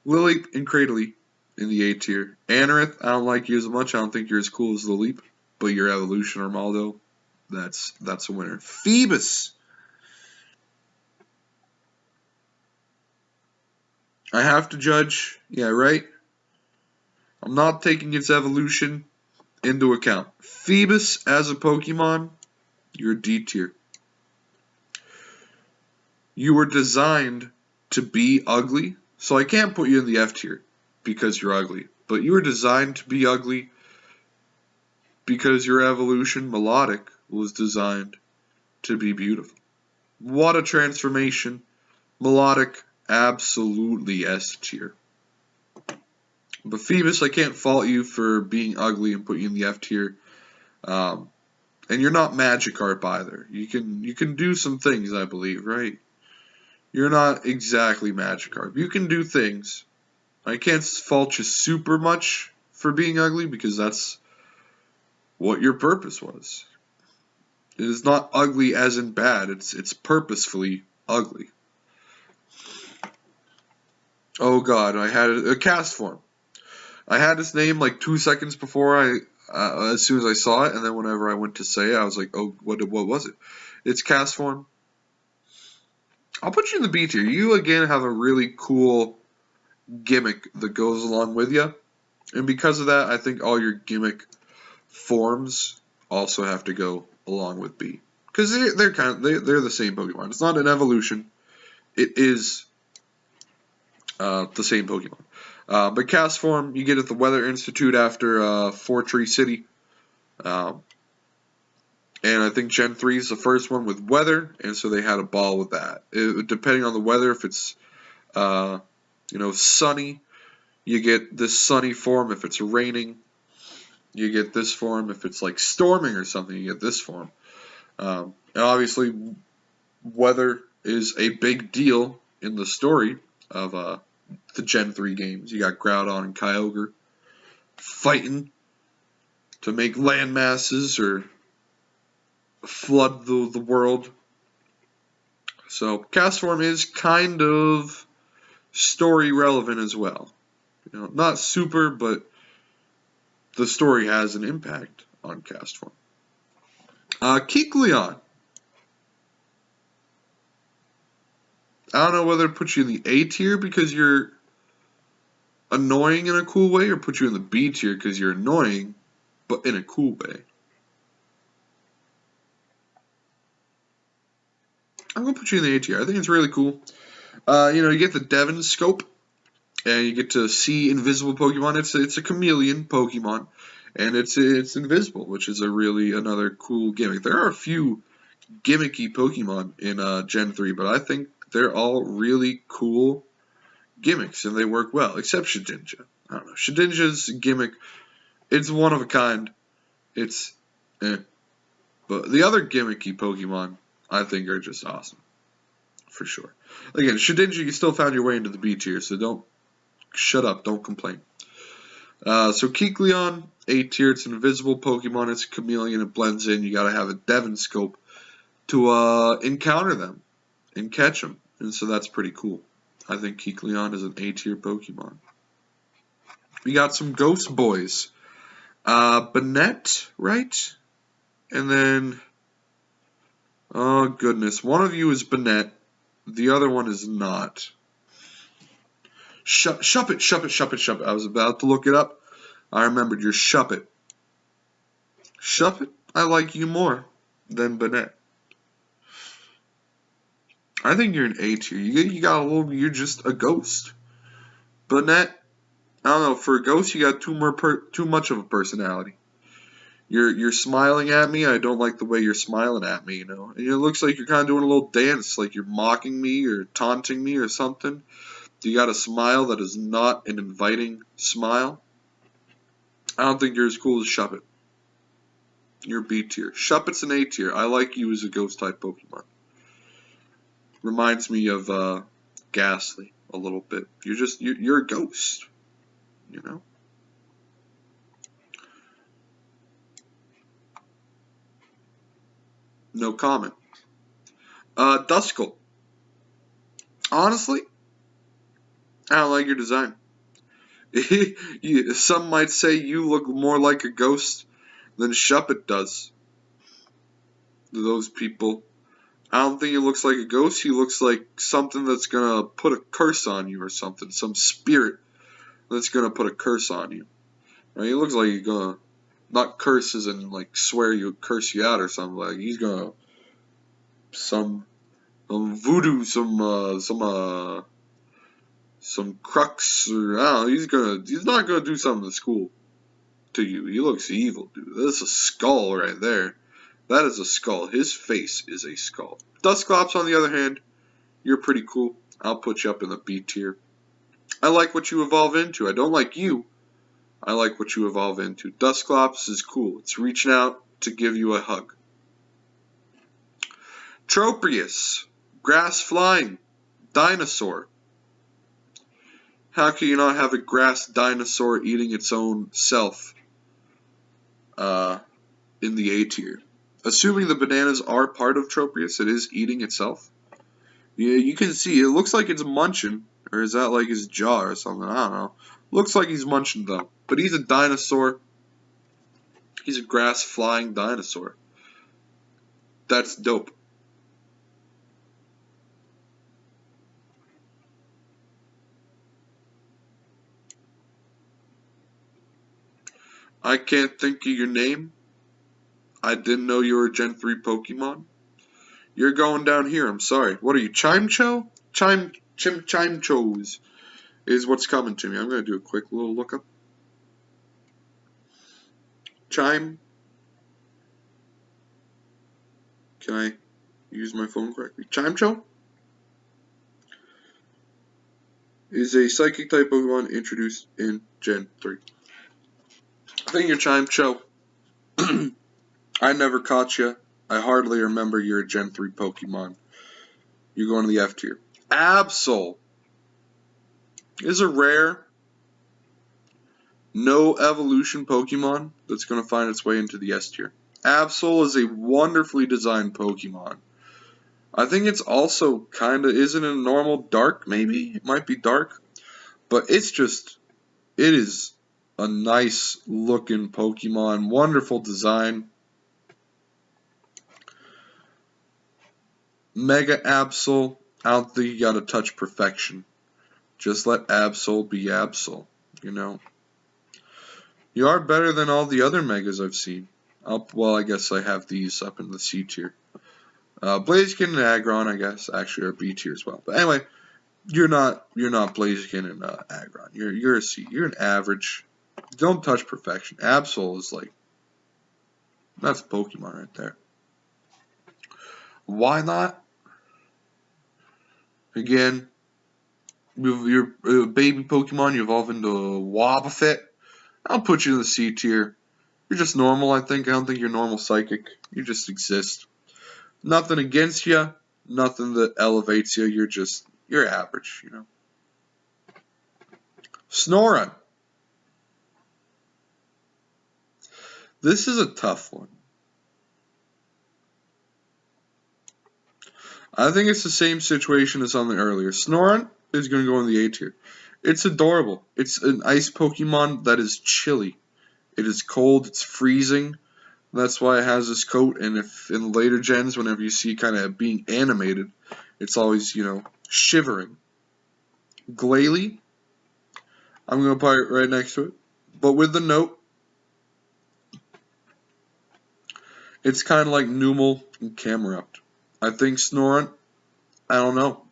Speaker 1: Lileep and Cradily in the A tier. Anorith, I don't like you as much. I don't think you're as cool as Lileep, but your evolution, Armaldo, that's a winner. Phoebus. I have to judge. Yeah, right? I'm not taking its evolution into account. Phoebus as a Pokemon, you're D tier. You were designed to be ugly, so I can't put you in the F tier because you're ugly. But you were designed to be ugly because your evolution, Melodic, was designed to be beautiful. What a transformation. Melodic, absolutely S tier. But Phoebus, I can't fault you for being ugly and put you in the F tier. And you're not Magikarp either. You can do some things, I believe, right? You're not exactly Magikarp. You can do things. I can't fault you super much for being ugly because that's what your purpose was. It is not ugly as in bad. It's purposefully ugly. Oh God, I had a cast form. I had this name like 2 seconds before as soon as I saw it, and then whenever I went to say it, I was like, oh, what was it? It's cast form. I'll put you in the B tier. You again have a really cool gimmick that goes along with you, and because of that, I think all your gimmick forms also have to go along with B, because they're the same Pokemon. It's not an evolution; it is the same Pokemon. But cast form, you get at the Weather Institute after Fortree City. And I think Gen 3 is the first one with weather, and so they had a ball with that. Depending on the weather, if it's sunny, you get this sunny form. If it's raining, you get this form. If it's like storming or something, you get this form. And obviously, weather is a big deal in the story of the Gen 3 games. You got Groudon and Kyogre fighting to make land masses or flood the world. So cast form is kind of story relevant as well. Not super, but the story has an impact on cast form. Kecleon. I don't know whether to put you in the A tier because you're annoying in a cool way, or put you in the B tier because you're annoying, but in a cool way. I'm going to put you in the A tier. I think it's really cool. You get the Devon Scope, and you get to see invisible Pokemon. It's a chameleon Pokemon, and it's invisible, which is another cool gimmick. There are a few gimmicky Pokemon in Gen 3, but I think they're all really cool gimmicks, and they work well, except Shedinja. I don't know. Shedinja's gimmick, it's one of a kind. It's But the other gimmicky Pokemon, I think, are just awesome. For sure. Again, Shedinja, you still found your way into the B tier, so don't shut up, don't complain. So Kecleon, A tier, it's an invisible Pokemon, it's a chameleon, it blends in, you gotta have a Devon Scope to encounter them and catch them, and so that's pretty cool. I think Kecleon is an A tier Pokemon. We got some Ghost Boys. Banette, right? And then, oh goodness, one of you is Banette, the other one is not. Shuppet. I was about to look it up. I remembered you're Shuppet. Shuppet, I like you more than Banette. I think you're an A tier. You're just a ghost. Banette, I don't know, for a ghost you got too much of a personality. You're smiling at me. I don't like the way you're smiling at me, And it looks like you're kind of doing a little dance, like you're mocking me or taunting me or something. You got a smile that is not an inviting smile. I don't think you're as cool as Shuppet. You're B tier. Shuppet's an A tier. I like you as a ghost type Pokemon. Reminds me of Ghastly a little bit. You're a ghost. No comment. Duskull. Honestly, I don't like your design. Some might say you look more like a ghost than Shuppet does. Those people. I don't think he looks like a ghost. He looks like something that's going to put a curse on you or something. Some spirit that's going to put a curse on you. He looks like he's going to Not curses and like curse you out or something. Like he's gonna some voodoo, some crux, or I don't know. He's not gonna do something to school to you. He looks evil, dude. That's a skull right there. That is a skull. His face is a skull. Dusclops, on the other hand, you're pretty cool. I'll put you up in the B tier. I like what you evolve into. I don't like you. I like what you evolve into. Dusclops is cool. It's reaching out to give you a hug. Tropius, grass flying, dinosaur. How can you not have a grass dinosaur eating its own self in the A tier? Assuming the bananas are part of Tropius, it is eating itself. Yeah, you can see, it looks like it's munching. Or is that like his jaw or something? I don't know. Looks like he's munching though. But he's a dinosaur. He's a grass-flying dinosaur. That's dope. I can't think of your name. I didn't know you were a Gen 3 Pokemon. You're going down here, I'm sorry. What are you, Chimecho? Chimechos is what's coming to me. I'm going to do a quick little lookup. Chime. Can I use my phone correctly? Chimecho is a psychic type Pokemon introduced in Gen 3. I think you're Chimecho. I never caught you. I hardly remember you're a Gen 3 Pokemon. You're going to the F tier. Absol is a rare, no evolution Pokemon that's going to find its way into the S tier. Absol is a wonderfully designed Pokemon. I think it's also kind of, isn't it a normal dark, maybe? It might be dark. But it's just, it is a nice looking Pokemon. Wonderful design. Mega Absol, I don't think you gotta touch perfection. Just let Absol be Absol, you know. You are better than all the other Megas I've seen. Well, I guess I have these up in the C tier. Blaziken and Aggron, I guess, actually are B tier as well. But anyway, you're not Blaziken and Aggron. You're a C. You're an average. Don't touch perfection. Absol is like, that's Pokemon right there. Why not? Again, you're a baby Pokemon, you evolve into a Wobbuffet. I'll put you in the C tier. You're just normal, I think. I don't think you're normal psychic. You just exist. Nothing against you. Nothing that elevates you. You're average, you know. Snorunt. This is a tough one. I think it's the same situation as something earlier. Snorunt is going to go in the A tier. It's adorable. It's an ice Pokemon that is chilly. It is cold. It's freezing. That's why it has this coat. And if in later gens, whenever you see kind of being animated, it's always, you know, shivering. Glalie, I'm going to put it right next to it. But with the note, it's kind of like Numel and Camerupt. I think Snorunt, I don't know.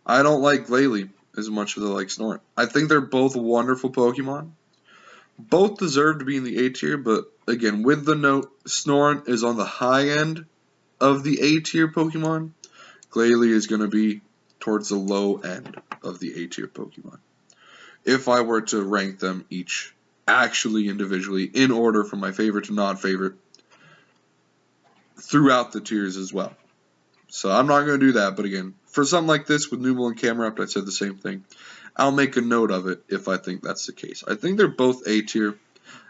Speaker 1: I don't like Glalie as much as I like Snorunt. I think they're both wonderful Pokemon. Both deserve to be in the A tier, but again, with the note, Snorunt is on the high end of the A tier Pokemon. Glalie is going to be towards the low end of the A tier Pokemon. If I were to rank them each actually individually in order from my favorite to non-favorite throughout the tiers as well. So I'm not going to do that, but again, for something like this with Numel and Camerupt, I said the same thing. I'll make a note of it if I think that's the case. I think they're both A tier.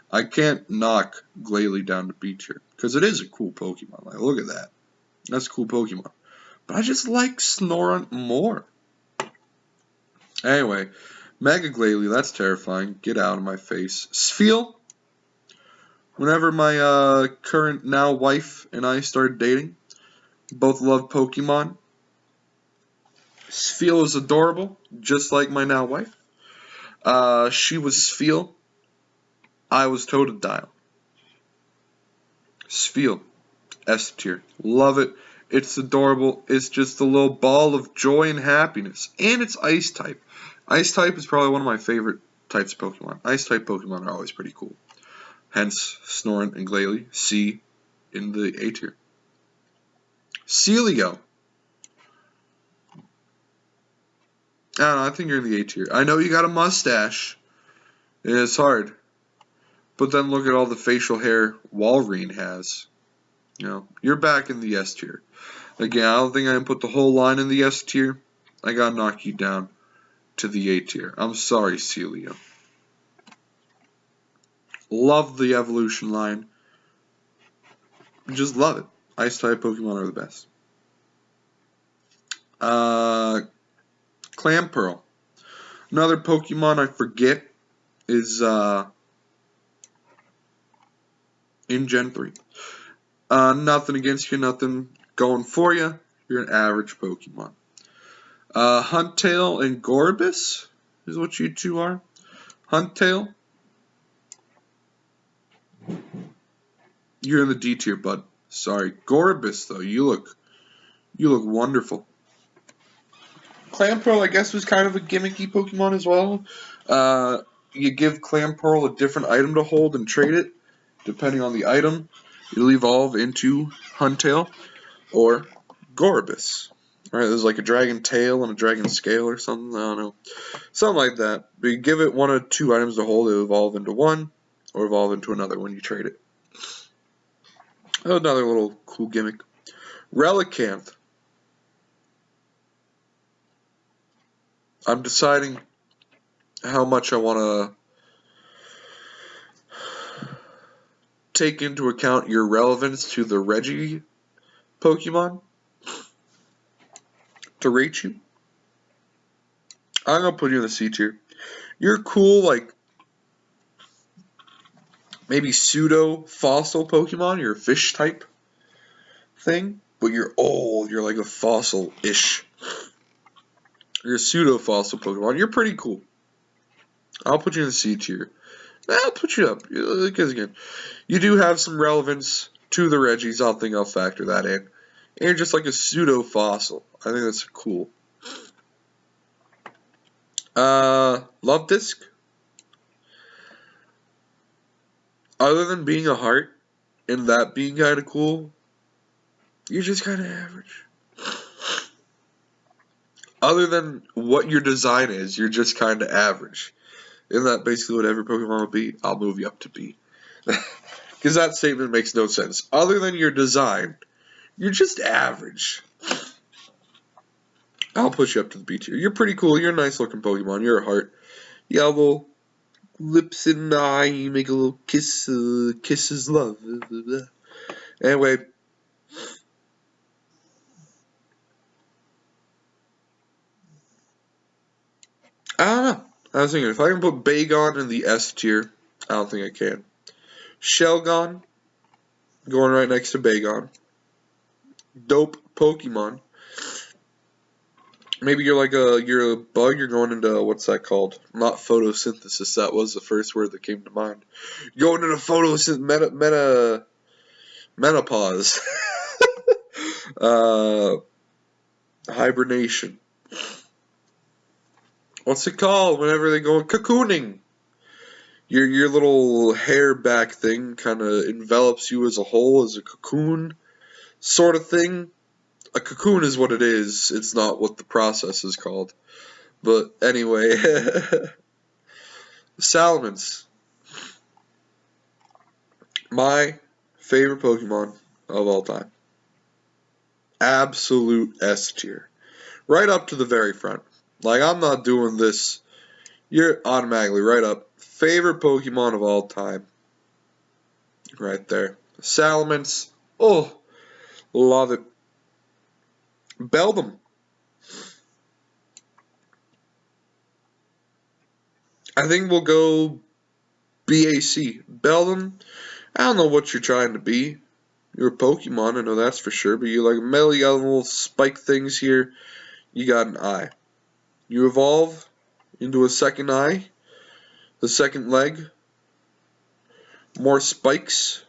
Speaker 1: I can't knock Glalie down to B tier, because it is a cool Pokemon. Like, look at that. That's a cool Pokemon. But I just like Snorunt more. Anyway, Mega Glalie, that's terrifying. Get out of my face. Spheal. Whenever my current now wife and I started dating, both love Pokemon. Spheal is adorable, just like my now wife. She was Spheal. I was Totodile. Spheal, S tier. Love it. It's adorable. It's just a little ball of joy and happiness. And it's Ice type. Ice type is probably one of my favorite types of Pokemon. Ice type Pokemon are always pretty cool. Hence, Snorunt and Glalie, C in the A tier. Celio. I don't know, I think you're in the A tier. I know you got a mustache. It's hard. But then look at all the facial hair Walrein has. You know, you're back in the S tier. Again, I don't think I can put the whole line in the S tier. I gotta knock you down to the A tier. I'm sorry, Celio. Love the evolution line. Just love it. Ice type Pokemon are the best. Clamperl. Another Pokemon I forget is in Gen 3. Nothing against you, nothing going for you. You're an average Pokemon. Huntail and Gorbis is what you two are. Huntail, you're in the D tier, bud. Sorry. Gorbis, though, you look wonderful. Clamperl, I guess, was kind of a gimmicky Pokemon as well. You give Clamperl a different item to hold and trade it. Depending on the item, it'll evolve into Huntail or Gorbis. Right, there's like a dragon tail and a dragon scale or something. I don't know. Something like that. But you give it one or two items to hold, it'll evolve into one or evolve into another when you trade it. Another little cool gimmick. Relicanth. I'm deciding how much I want to take into account your relevance to the Reggie Pokemon to rate you. I'm going to put you in the C tier. You're cool, like, maybe pseudo-fossil Pokemon. You're a fish type thing, but you're old. You're like a fossil-ish. You're a pseudo-fossil Pokemon. You're pretty cool. I'll put you in the C tier. I'll put you up. Because, again, you do have some relevance to the Reggies. I think I'll factor that in. And you're just like a pseudo-fossil. I think that's cool. Love Disc. Other than being a heart and that being kind of cool, you're just kind of average. Other than what your design is, you're just kind of average. Isn't that basically what every Pokemon would be? I'll move you up to B. Because that statement makes no sense. Other than your design, you're just average. I'll push you up to the B tier. You're pretty cool. You're a nice looking Pokemon. You're a heart. You got a little lips and eye. You make a little kiss. Kisses love. Anyway. I don't know. I was thinking if I can put Bagon in the S tier, I don't think I can. Shelgon, going right next to Bagon. Dope Pokemon. Maybe you're a bug. You're going into what's that called? Not photosynthesis. That was the first word that came to mind. You're going into menopause. Hibernation. What's it called whenever they go cocooning? Your little hair back thing kind of envelops you as a whole, as a cocoon sort of thing. A cocoon is what it is. It's not what the process is called. But anyway, Salamence. My favorite Pokemon of all time. Absolute S tier. Right up to the very front. Like, I'm not doing this. You're automatically right up. Favorite Pokemon of all time. Right there. Salamence. Oh, love it. Beldum. I think we'll go BAC. Beldum. I don't know what you're trying to be. You're a Pokemon, I know that's for sure, but you like metal, you got little spike things here. You got an eye. You evolve into a second eye, the second leg, more spikes,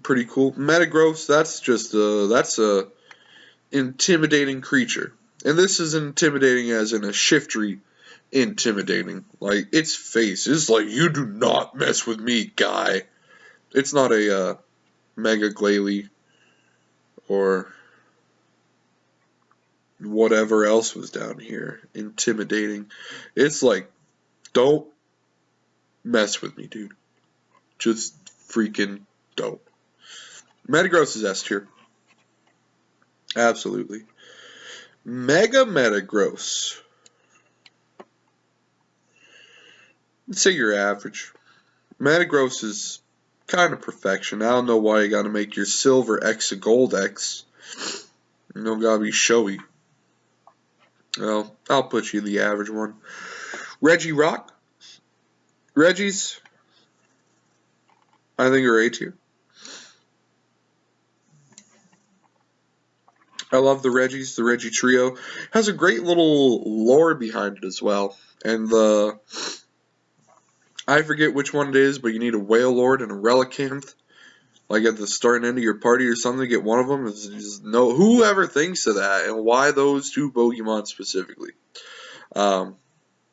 Speaker 1: Pretty cool. Metagross, that's a intimidating creature. And this is intimidating as in a shiftery intimidating. Like, its face is like, you do not mess with me, guy. It's not a Mega Glalie or whatever else was down here. Intimidating. It's like, don't mess with me, dude. Just freaking don't. Metagross is S tier. Absolutely. Mega Metagross. Let's say you're average. Metagross is kind of perfection. I don't know why you gotta make your silver X a gold X. You don't gotta be showy. Well, I'll put you the average one. Regirock. Reggies, I think are A tier. I love the Reggies. The Reggie trio has a great little lore behind it as well. And I forget which one it is, but you need a Wailord and a Relicanth, like at the start and end of your party or something to get one of them. Is no, whoever thinks of that and why those two Pokemon specifically. I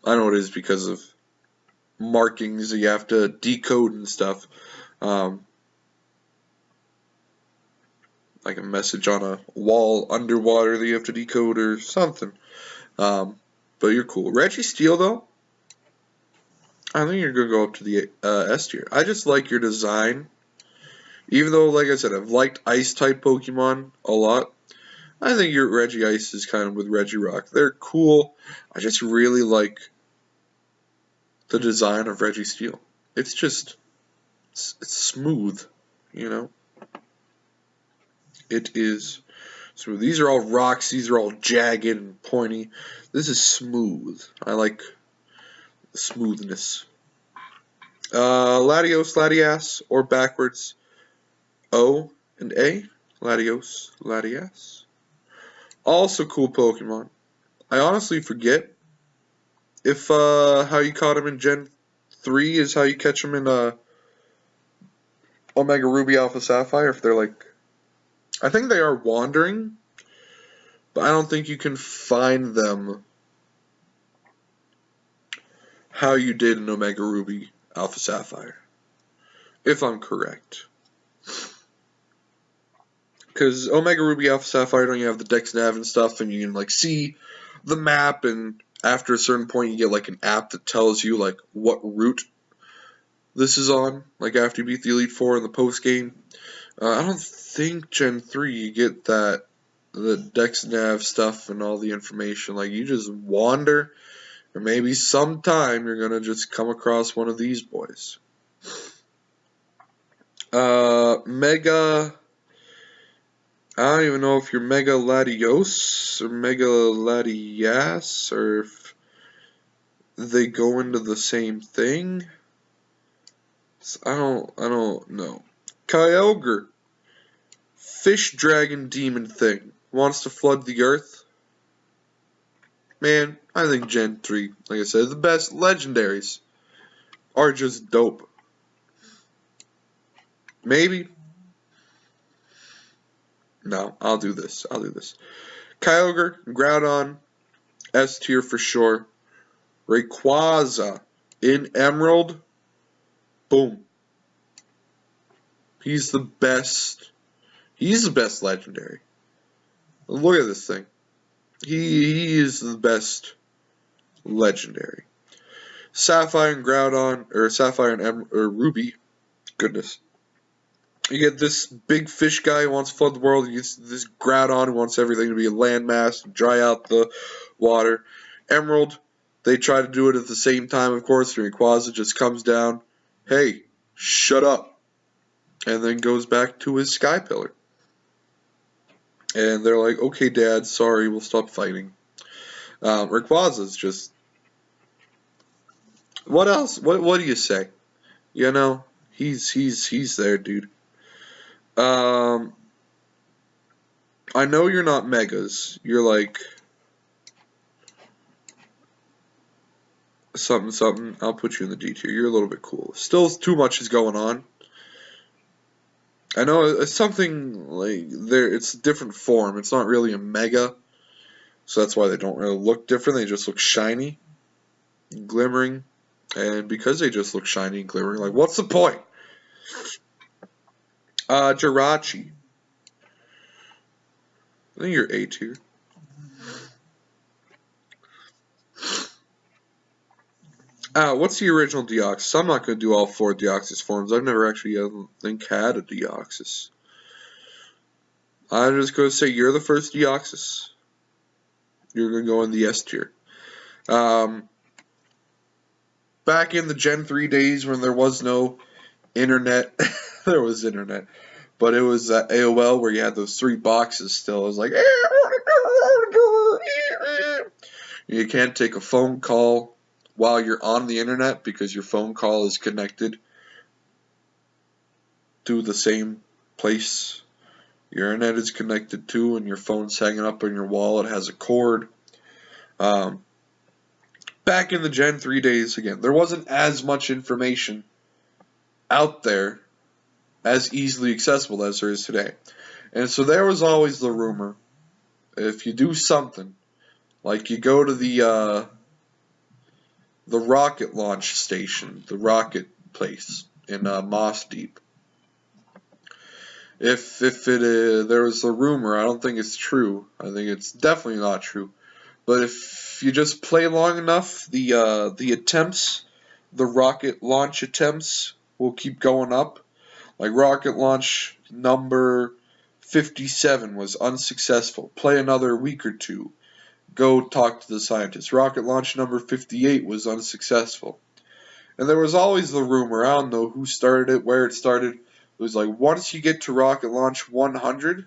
Speaker 1: know it is because of markings that you have to decode and stuff. Like a message on a wall underwater that you have to decode or something. But you're cool. Registeel, though, I think you're going to go up to the S tier. I just like your design. Even though, like I said, I've liked Ice-type Pokemon a lot. I think your Regice is kind of with Regirock. They're cool. I just really like the design of Registeel. It's just, it's smooth, you know? It is smooth. These are all rocks. These are all jagged and pointy. This is smooth. I like the smoothness. Latios, Latias, or backwards, O and A. Latios, Latias. Also cool Pokemon. I honestly forget if how you caught him in Gen 3 is how you catch him in Omega Ruby Alpha Sapphire. If they're like, I think they are wandering, but I don't think you can find them how you did in Omega Ruby Alpha Sapphire, if I'm correct. Because Omega Ruby Alpha Sapphire, don't you have the Dex Nav and stuff, and you can like see the map, and after a certain point you get like an app that tells you like what route this is on, like after you beat the Elite Four in the post game. I don't think Gen 3 you get that, the Dex Nav stuff and all the information. Like you just wander, or maybe sometime you're gonna just come across one of these boys. Mega, I don't even know if you're Mega Latios or Mega Latias, or if they go into the same thing. I don't know. Kyogre, fish dragon demon thing, wants to flood the earth. Man, I think Gen 3, like I said, the best legendaries are just dope. Maybe. No, I'll do this. Kyogre, Groudon, S tier for sure. Rayquaza in Emerald. Boom. He's the best. He's the best legendary. Look at this thing. He is the best legendary. Sapphire and Groudon, or Sapphire and Ruby. Goodness. You get this big fish guy who wants to flood the world. You get this Groudon who wants everything to be a landmass, dry out the water. Emerald, they try to do it at the same time, of course. Rayquaza just comes down. Hey, shut up. And then goes back to his Sky Pillar. And they're like, okay, Dad, sorry, we'll stop fighting. Rayquaza's just... What else? What do you say? You know, he's there, dude. I know you're not megas. You're like something something. I'll put you in the D tier. You're a little bit cool. Still, too much is going on. I know it's something like it's a different form. It's not really a mega, so that's why they don't really look different. They just look shiny, glimmering, and because they just look shiny and glimmering, like what's the point? Jirachi. I think you're A tier. What's the original Deoxys? I'm not going to do all 4 Deoxys forms. I've never actually, I don't think, had a Deoxys. I'm just going to say you're the first Deoxys. You're going to go in the S tier. Back in the Gen 3 days when there was no internet, there was internet, but it was AOL where you had those 3 boxes still. It was like, you can't take a phone call while you're on the internet because your phone call is connected to the same place your internet is connected to, and your phone's hanging up on your wall. It has a cord. Back in the Gen 3 days, again, there wasn't as much information out there as easily accessible as there is today. And so there was always the rumor, if you do something, like you go to the rocket launch station, the rocket place in Moss Deep. If there was a rumor, I don't think it's true. I think it's definitely not true. But if you just play long enough, the attempts, the rocket launch attempts, will keep going up. Like rocket launch number 57 was unsuccessful. Play another week or two. Go talk to the scientists. Rocket launch number 58 was unsuccessful. And there was always the rumor, I don't know who started it, where it started. It was like, once you get to rocket launch 100,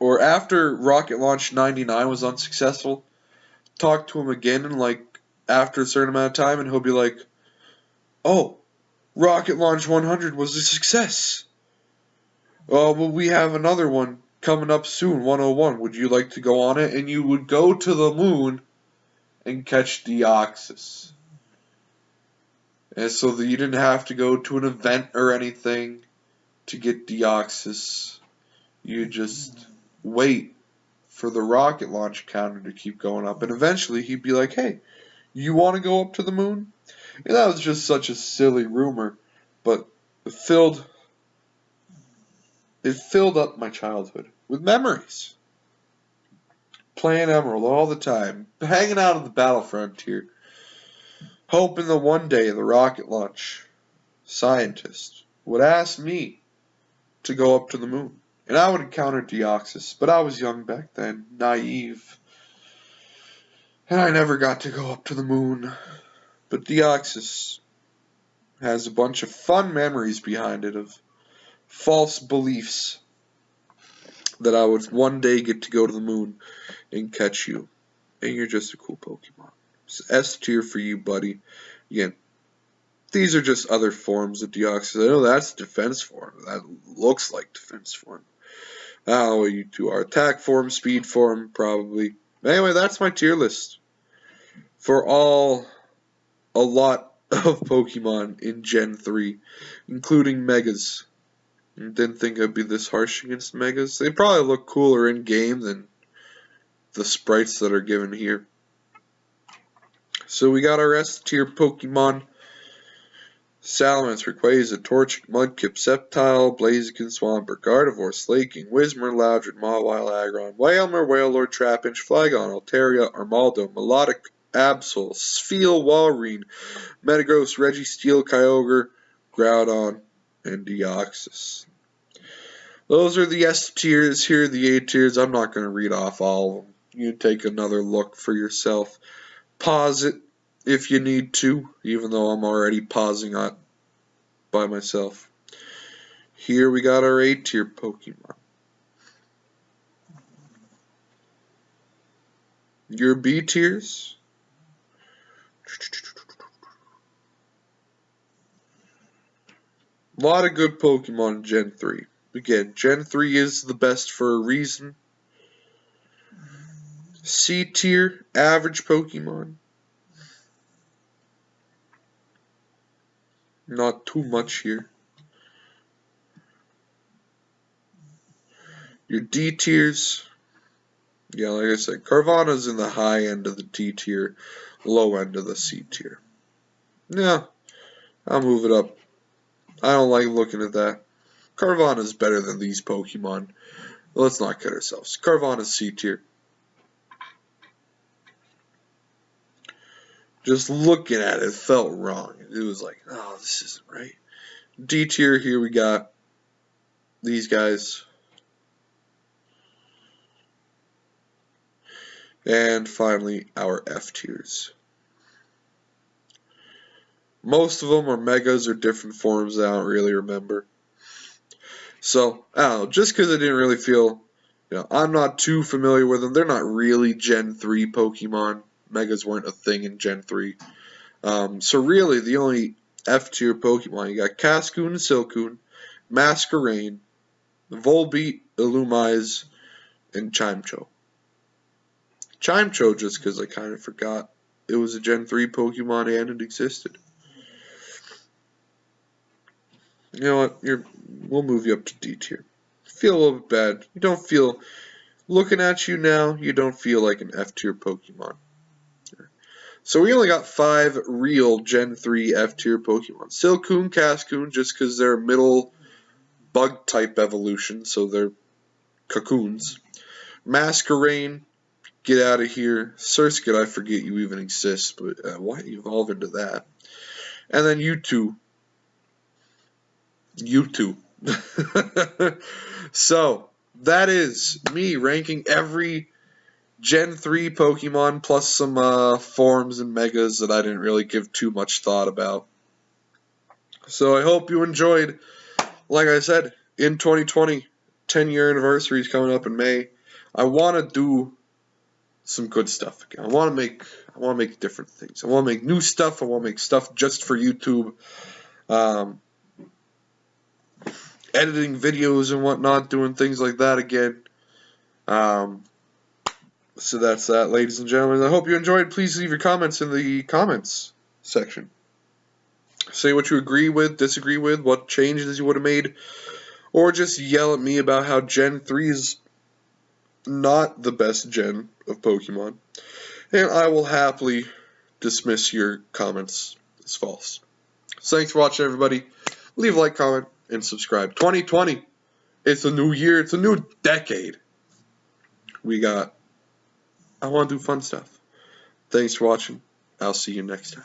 Speaker 1: or after rocket launch 99 was unsuccessful, talk to him again and like after a certain amount of time and he'll be like, oh, rocket launch 100 was a success. Well, we have another one coming up soon, 101. Would you like to go on it? And you would go to the moon and catch Deoxys. And so that you didn't have to go to an event or anything to get Deoxys. You just wait for the rocket launch counter to keep going up. And eventually he'd be like, hey, you want to go up to the moon? And that was just such a silly rumor. But it filled up my childhood with memories. Playing Emerald all the time. Hanging out on the battlefront here. Hoping that one day the rocket launch scientist would ask me to go up to the moon. And I would encounter Deoxys, but I was young back then, naive. And I never got to go up to the moon. But Deoxys has a bunch of fun memories behind it of false beliefs that I would one day get to go to the moon and catch you. And you're just a cool Pokemon. It's S tier for you, buddy. Again, these are just other forms of Deoxys. I know that's defense form. That looks like defense form. I don't know what you two are. Attack form, speed form, probably. Anyway, that's my tier list for a lot of Pokemon in Gen 3, including Megas. I didn't think I'd be this harsh against Megas. They probably look cooler in game than the sprites that are given here. So we got our S tier Pokemon. Salamence, Rayquaza, Torchic, Mudkip, Sceptile, Blaziken, Swampert, Gardevoir, Slaking, Whismur, Loudred, Mawile, Aggron, Wailmer, Wailord, Trapinch, Flygon, Altaria, Armaldo, Melodic, Absol, Spheal, Walrein, Metagross, Registeel, Kyogre, Groudon, and Deoxys. Those are the S tiers. Here are the A tiers. I'm not going to read off all of them. You take another look for yourself. Pause it if you need to, even though I'm already pausing it by myself. Here we got our A tier Pokemon. Your B tiers. A lot of good Pokemon in Gen 3. Again, Gen 3 is the best for a reason. C tier, average Pokemon. Not too much here. Your D tiers, yeah, like I said, Carvanha's in the high end of the D tier, low end of the C tier. Yeah, I'll move it up. I don't like looking at that. Carvanha's better than these Pokemon. Let's not kid ourselves. Carvanha's C tier. Just looking at it felt wrong. It was like, oh, this isn't right. D tier, here we got these guys. And finally, our F tiers. Most of them are megas or different forms that I don't really remember. So, I don't know, just because I didn't really feel, I'm not too familiar with them. They're not really Gen 3 Pokemon. Megas weren't a thing in Gen 3. So really, the only F tier Pokemon, you got Cascoon, Silcoon, Masquerain, Volbeat, Illumise, and Chimecho. Chimecho just because I kind of forgot it was a Gen 3 Pokemon and it existed. You know what? We'll move you up to D tier. Feel a little bit bad. You don't feel, looking at you now, you don't feel like an F tier Pokemon. So we only got 5 real Gen 3 F tier Pokemon. Silcoon, Cascoon, just because they're middle bug type evolution, so they're cocoons. Masquerain, get out of here. Surskit, I forget you even exist, but why evolve into that? And then you two. So, that is me ranking every Gen 3 Pokemon plus some forms and megas that I didn't really give too much thought about. So I hope you enjoyed. Like I said, in 2020, 10-year anniversary is coming up in May. I want to do some good stuff again. I want to make different things. I want to make new stuff. I want to make stuff just for YouTube. Editing videos and whatnot, doing things like that again. So that's that, ladies and gentlemen. I hope you enjoyed. Please leave your comments in the comments section. Say what you agree with, disagree with, what changes you would have made, or just yell at me about how Gen 3 is not the best gen of Pokemon. And I will happily dismiss your comments as false. So thanks for watching, everybody. Leave a like, comment, and subscribe. 2020, it's a new year, it's a new decade. I want to do fun stuff. Thanks for watching. I'll see you next time.